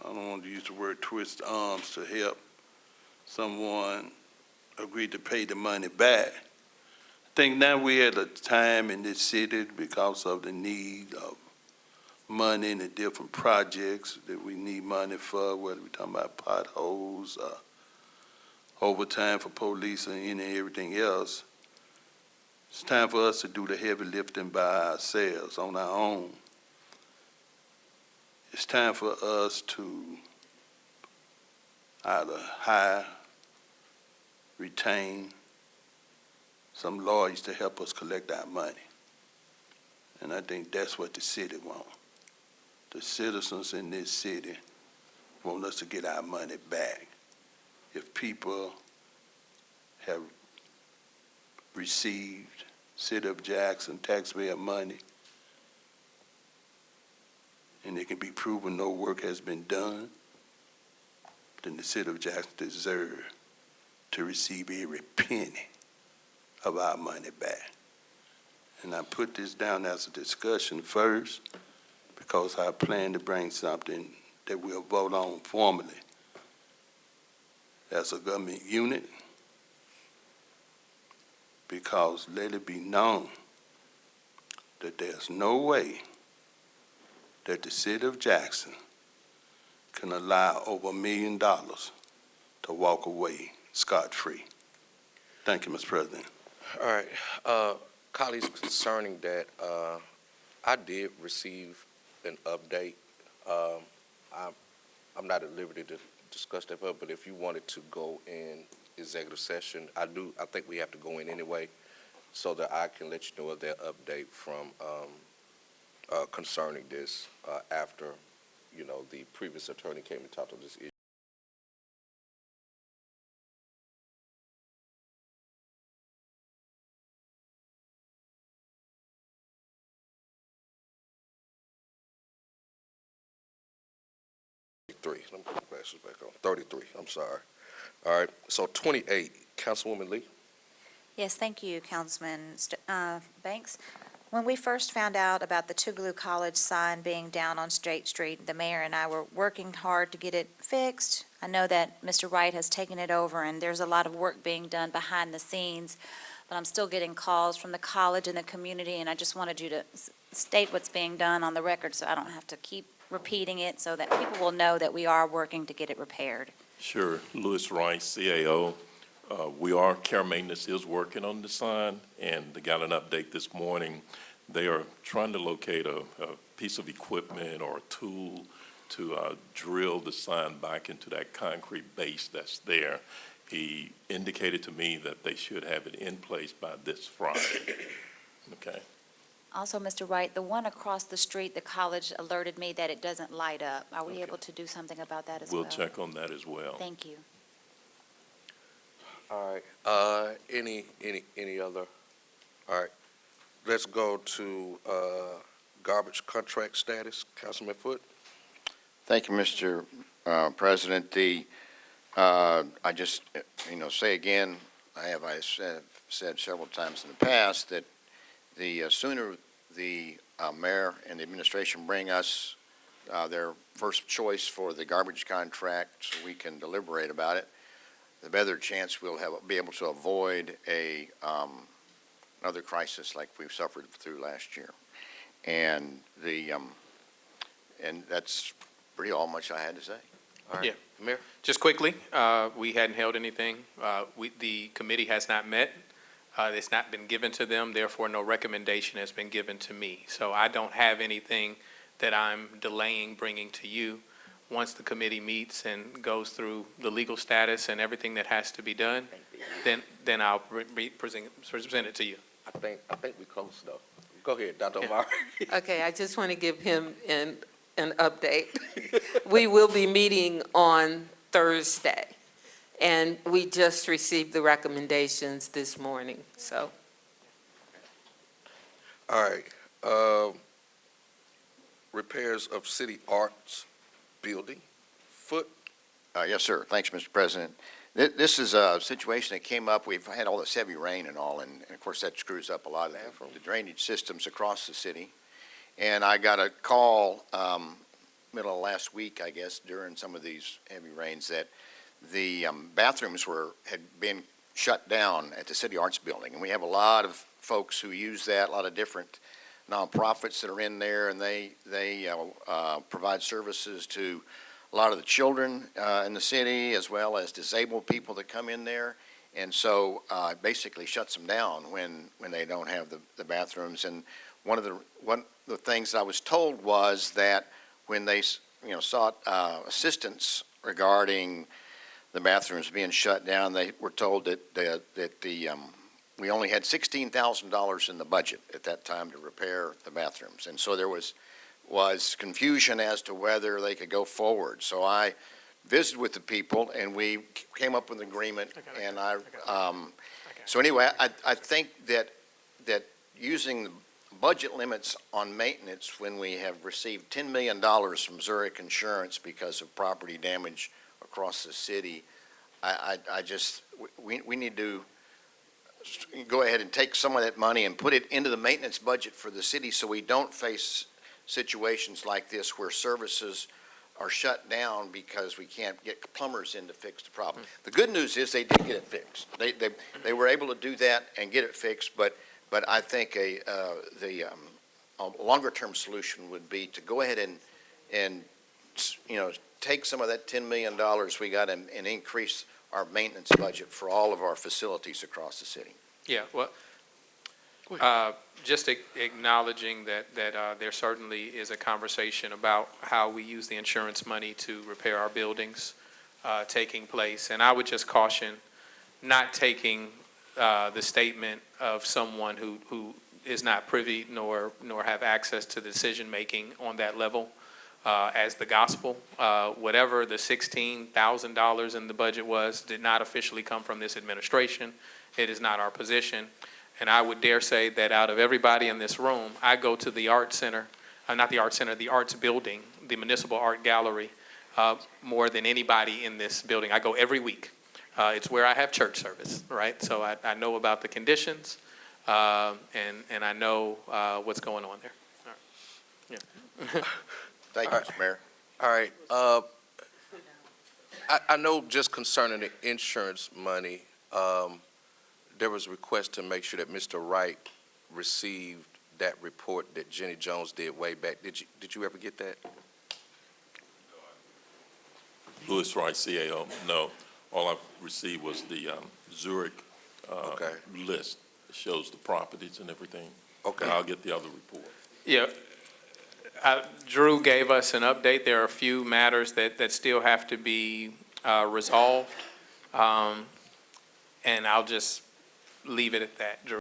[SPEAKER 13] don't want to use the word twist arms, to help someone agree to pay the money back. I think now we're at a time in this city because of the need of money in the different projects that we need money for, whether we're talking about potholes, overtime for police and everything else. It's time for us to do the heavy lifting by ourselves, on our own. It's time for us to either hire, retain some lawyers to help us collect our money. And I think that's what the city wants. The citizens in this city want us to get our money back. If people have received City of Jackson taxpayer money and it can be proven no work has been done, then the City of Jackson deserves to receive every penny of our money back. And I put this down as a discussion first because I plan to bring something that we'll vote on formally as a government unit, because let it be known that there's no way that the city of Jackson can allow over $1 million to walk away scot-free. Thank you, Mr. President.
[SPEAKER 1] All right, colleagues, concerning that, I did receive an update. I'm not at liberty to discuss that, but if you wanted to go in executive session, I think we have to go in anyway, so that I can let you know of that update from, concerning this, after, the previous attorney came and talked on this issue. Let me put my glasses back on. 33, I'm sorry. All right, so 28, Councilwoman Lee.
[SPEAKER 8] Yes, thank you, Councilman Banks. When we first found out about the Tougaloo College sign being down on State Street, the mayor and I were working hard to get it fixed. I know that Mr. Wright has taken it over, and there's a lot of work being done behind the scenes, but I'm still getting calls from the college and the community, and I just wanted you to state what's being done on the record so I don't have to keep repeating it, so that people will know that we are working to get it repaired.
[SPEAKER 14] Sure. Louis Rice, CAO. Care Maintenance is working on the sign, and they got an update this morning. They are trying to locate a piece of equipment or a tool to drill the sign back into that concrete base that's there. He indicated to me that they should have it in place by this Friday. Okay.
[SPEAKER 8] Also, Mr. Wright, the one across the street, the college alerted me that it doesn't light up. Are we able to do something about that as well?
[SPEAKER 14] We'll check on that as well.
[SPEAKER 8] Thank you.
[SPEAKER 1] All right, any other? All right, let's go to, garbage contract status. Councilman Foote?
[SPEAKER 4] Thank you, Mr. President. I just, say again, I said several times in the past that the sooner the mayor and the administration bring us their first choice for the garbage contract so we can deliberate about it, the better chance we'll be able to avoid another crisis like we've suffered through last year. And and that's pretty all much I had to say.
[SPEAKER 1] All right.
[SPEAKER 7] Yeah.
[SPEAKER 1] Mayor?
[SPEAKER 7] Just quickly, we hadn't held anything. The committee has not met. It's not been given to them, therefore no recommendation has been given to me. So I don't have anything that I'm delaying bringing to you. Once the committee meets and goes through the legal status and everything that has to be done, then I'll present it to you.
[SPEAKER 1] I think we close though. Go ahead, Dr. Omar.
[SPEAKER 16] Okay, I just want to give him an update. We will be meeting on Thursday, and we just received the recommendations this morning, so.
[SPEAKER 1] All right, repairs of city arts building. Foote?
[SPEAKER 4] Yes, sir. Thanks, Mr. President. This is a situation that came up. We've had all this heavy rain and all, and of course that screws up a lot of the drainage systems across the city. And I got a call middle of last week, I guess, during some of these heavy rains that the bathrooms had been shut down at the City Arts Building. And we have a lot of folks who use that, a lot of different nonprofits that are in there, and they provide services to a lot of the children in the city, as well as disabled people that come in there. And so it basically shuts them down when they don't have the bathrooms. And one of the things that I was told was that when they sought assistance regarding the bathrooms being shut down, they were told that we only had $16,000 in the budget at that time to repair the bathrooms. And so there was confusion as to whether they could go forward. So I visited with the people, and we came up with an agreement. So anyway, I think that using the budget limits on maintenance when we have received $10 million from Zurich Insurance because of property damage across the city, we need to go ahead and take some of that money and put it into the maintenance budget for the city so we don't face situations like this where services are shut down because we can't get plumbers in to fix the problem. The good news is they did get it fixed. They were able to do that and get it fixed, but I think a longer-term solution would be to go ahead and take some of that $10 million we got and increase our maintenance budget for all of our facilities across the city.
[SPEAKER 7] Yeah, well, just acknowledging that there certainly is a conversation about how we use the insurance money to repair our buildings taking place. And I would just caution not taking the statement of someone who is not privy nor have access to the decision-making on that level as the gospel. Whatever the $16,000 in the budget was did not officially come from this administration. It is not our position. And I would dare say that out of everybody in this room, I go to the art center, not the art center, the arts building, the municipal art gallery, more than anybody in this building. I go every week. It's where I have church service, right? So I know about the conditions, and I know what's going on there. All right. Yeah.
[SPEAKER 4] Thank you, Mr. Mayor.
[SPEAKER 1] All right. I know just concerning the insurance money, there was a request to make sure that Mr. Wright received that report that Jenny Jones did way back. Did you ever get that?
[SPEAKER 14] Louis Wright, CAO, no. All I received was the Zurich list. It shows the properties and everything.
[SPEAKER 1] Okay.
[SPEAKER 14] And I'll get the other report.
[SPEAKER 7] Yeah. Drew gave us an update. There are a few matters that still have to be resolved. And I'll just leave it at that, Drew.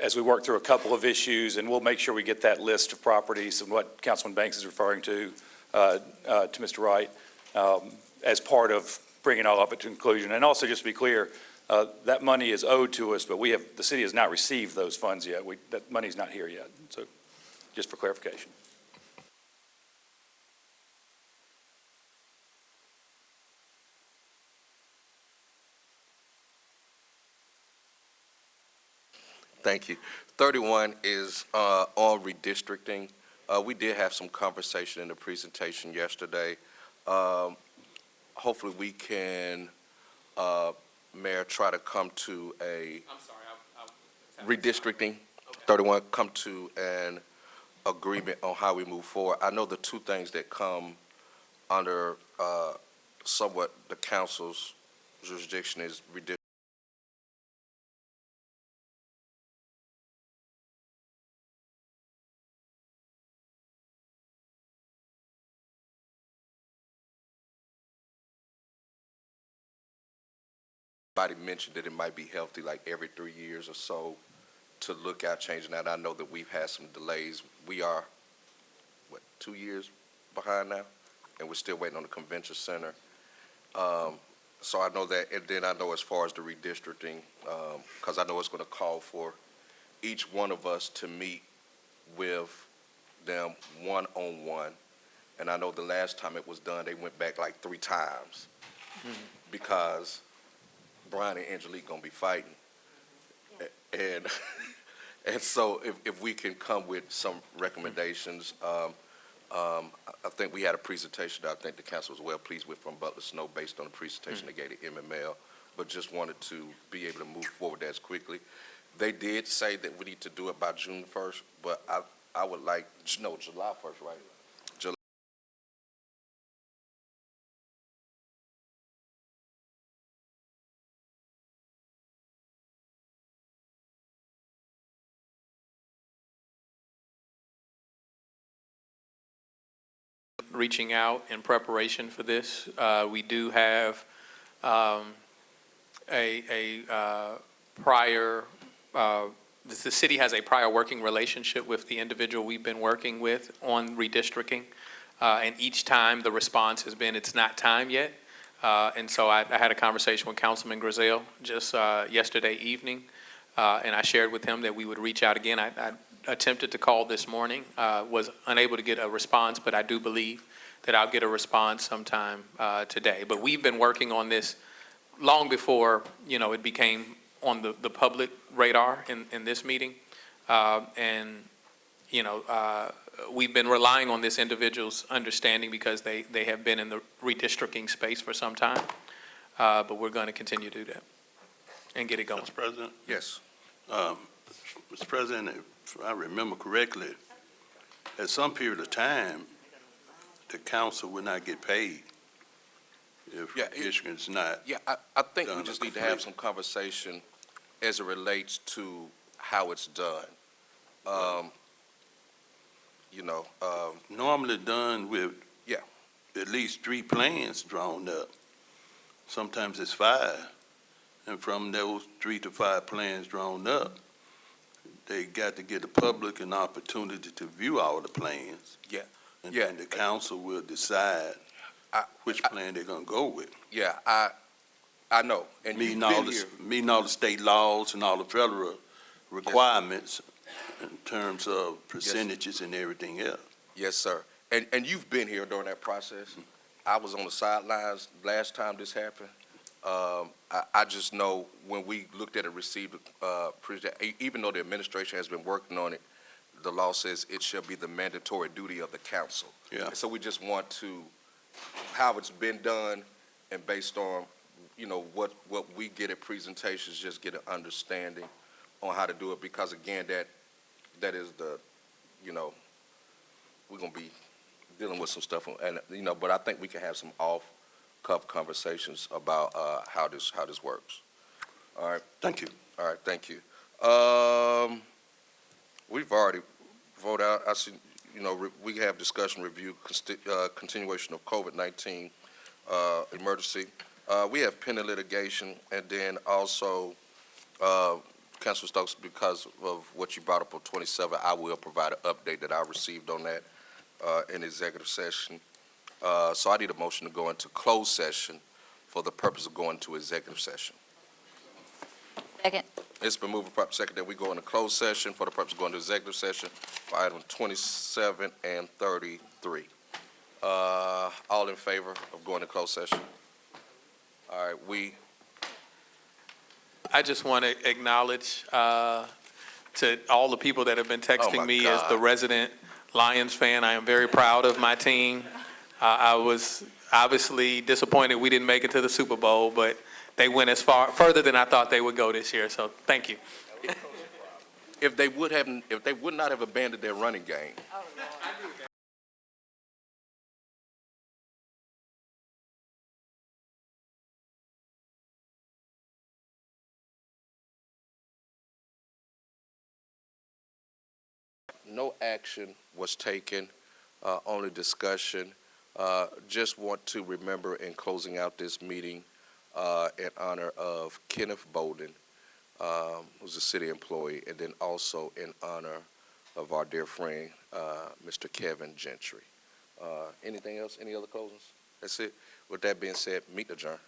[SPEAKER 2] As we work through a couple of issues, and we'll make sure we get that list of properties and what Councilman Banks is referring to Mr. Wright, as part of bringing all up to conclusion. And also, just to be clear, that money is owed to us, but the city has not received those funds yet. That money's not here yet. So, just for clarification.
[SPEAKER 1] Thank you. 31 is on redistricting. We did have some conversation in the presentation yesterday. Hopefully we can, Mayor, try to come to a redistricting. 31, come to an agreement on how we move forward. I know the two things that come under somewhat the council's jurisdiction is redistricting. Somebody mentioned that it might be healthy like every 3 years or so to look at changing that. I know that we've had some delays. We are, 2 years behind now? And we're still waiting on the convention center. So I know that, and then I know as far as the redistricting, because I know it's going to call for each one of us to meet with them one-on-one. And I know the last time it was done, they went back like 3 times because Brian and Angelique gonna be fighting, and so if we can come with some recommendations, I think we had a presentation that I think the council was well pleased with from Butler Snow based on the presentation they gave to MML, but just wanted to be able to move forward as quickly. They did say that we need to do it by June 1st, but I would like, no, July 1st, right?
[SPEAKER 7] Reaching out in preparation for this. We do have prior, the city has a prior working relationship with the individual we've been working with on redistricting. And each time the response has been, it's not time yet. And so I had a conversation with Councilman Griselle just yesterday evening, and I shared with him that we would reach out again. I attempted to call this morning, was unable to get a response, but I do believe that I'll get a response sometime today. But we've been working on this long before, it became on the public radar in this meeting. We've been relying on this individual's understanding because they have been in the redistricting space for some time. But we're going to continue to do that and get it going.
[SPEAKER 13] Mr. President?
[SPEAKER 1] Yes.
[SPEAKER 13] Mr. President, if I remember correctly, at some period of time, the council will not get paid if Michigan's not.
[SPEAKER 1] Yeah, I think we
[SPEAKER 13] done
[SPEAKER 1] just need to have
[SPEAKER 13] correctly.
[SPEAKER 1] some conversation as it relates to how it's done.
[SPEAKER 13] Normally done with
[SPEAKER 1] Yeah.
[SPEAKER 13] at least 3 plans drawn up. Sometimes it's 5. And from those 3 to 5 plans drawn up, they got to get the public an opportunity to view all the plans.
[SPEAKER 1] Yeah.
[SPEAKER 13] And
[SPEAKER 1] Yeah.
[SPEAKER 13] then the council will decide which plan they're gonna go with.
[SPEAKER 1] Yeah, I know. And you've been here.
[SPEAKER 13] Meeting all the state laws and all the federal requirements in terms of percentages and everything else.
[SPEAKER 1] Yes, sir. And you've been here during that process. I was on the sidelines last time this happened. I just know when we looked at it, received, even though the administration has been working on it, the law says it shall be the mandatory duty of the council.
[SPEAKER 13] Yeah.
[SPEAKER 1] So we just want to, how it's been done and based on, what we get at presentations, just get an understanding on how to do it. Because again, that is the, we're going to be dealing with some stuff, and but I think we can have some off-cuff conversations about how this works. All right.
[SPEAKER 13] Thank you.
[SPEAKER 1] All right. Thank you. We've already voted out. I see. We have discussion review continuation of COVID-19 emergency. We have pending litigation, and then also, Councilor Stokes, because of what you brought up on 27, I will provide an update that I received on that in executive session. So I need a motion to go into closed session for the purpose of going to executive session.
[SPEAKER 8] Second.
[SPEAKER 1] It's been moved and properly second that we go into closed session for the purpose of going to executive session for items 27 and 33. All in favor of going to closed session? All right,
[SPEAKER 7] I just want to acknowledge to all the people that have been texting me as the resident Lions fan. I am very proud of my team. I was obviously disappointed we didn't make it to the Super Bowl, but they went further than I thought they would go this year. So thank you.
[SPEAKER 1] if they would not have abandoned their running game, no action was taken, only discussion. Just want to remember in closing out this meeting in honor of Kenneth Bolden, who's a city employee, and then also in honor of our dear friend, Mr. Kevin Gentry. Anything else? Any other closings? That's it. With that being said, meet adjourned.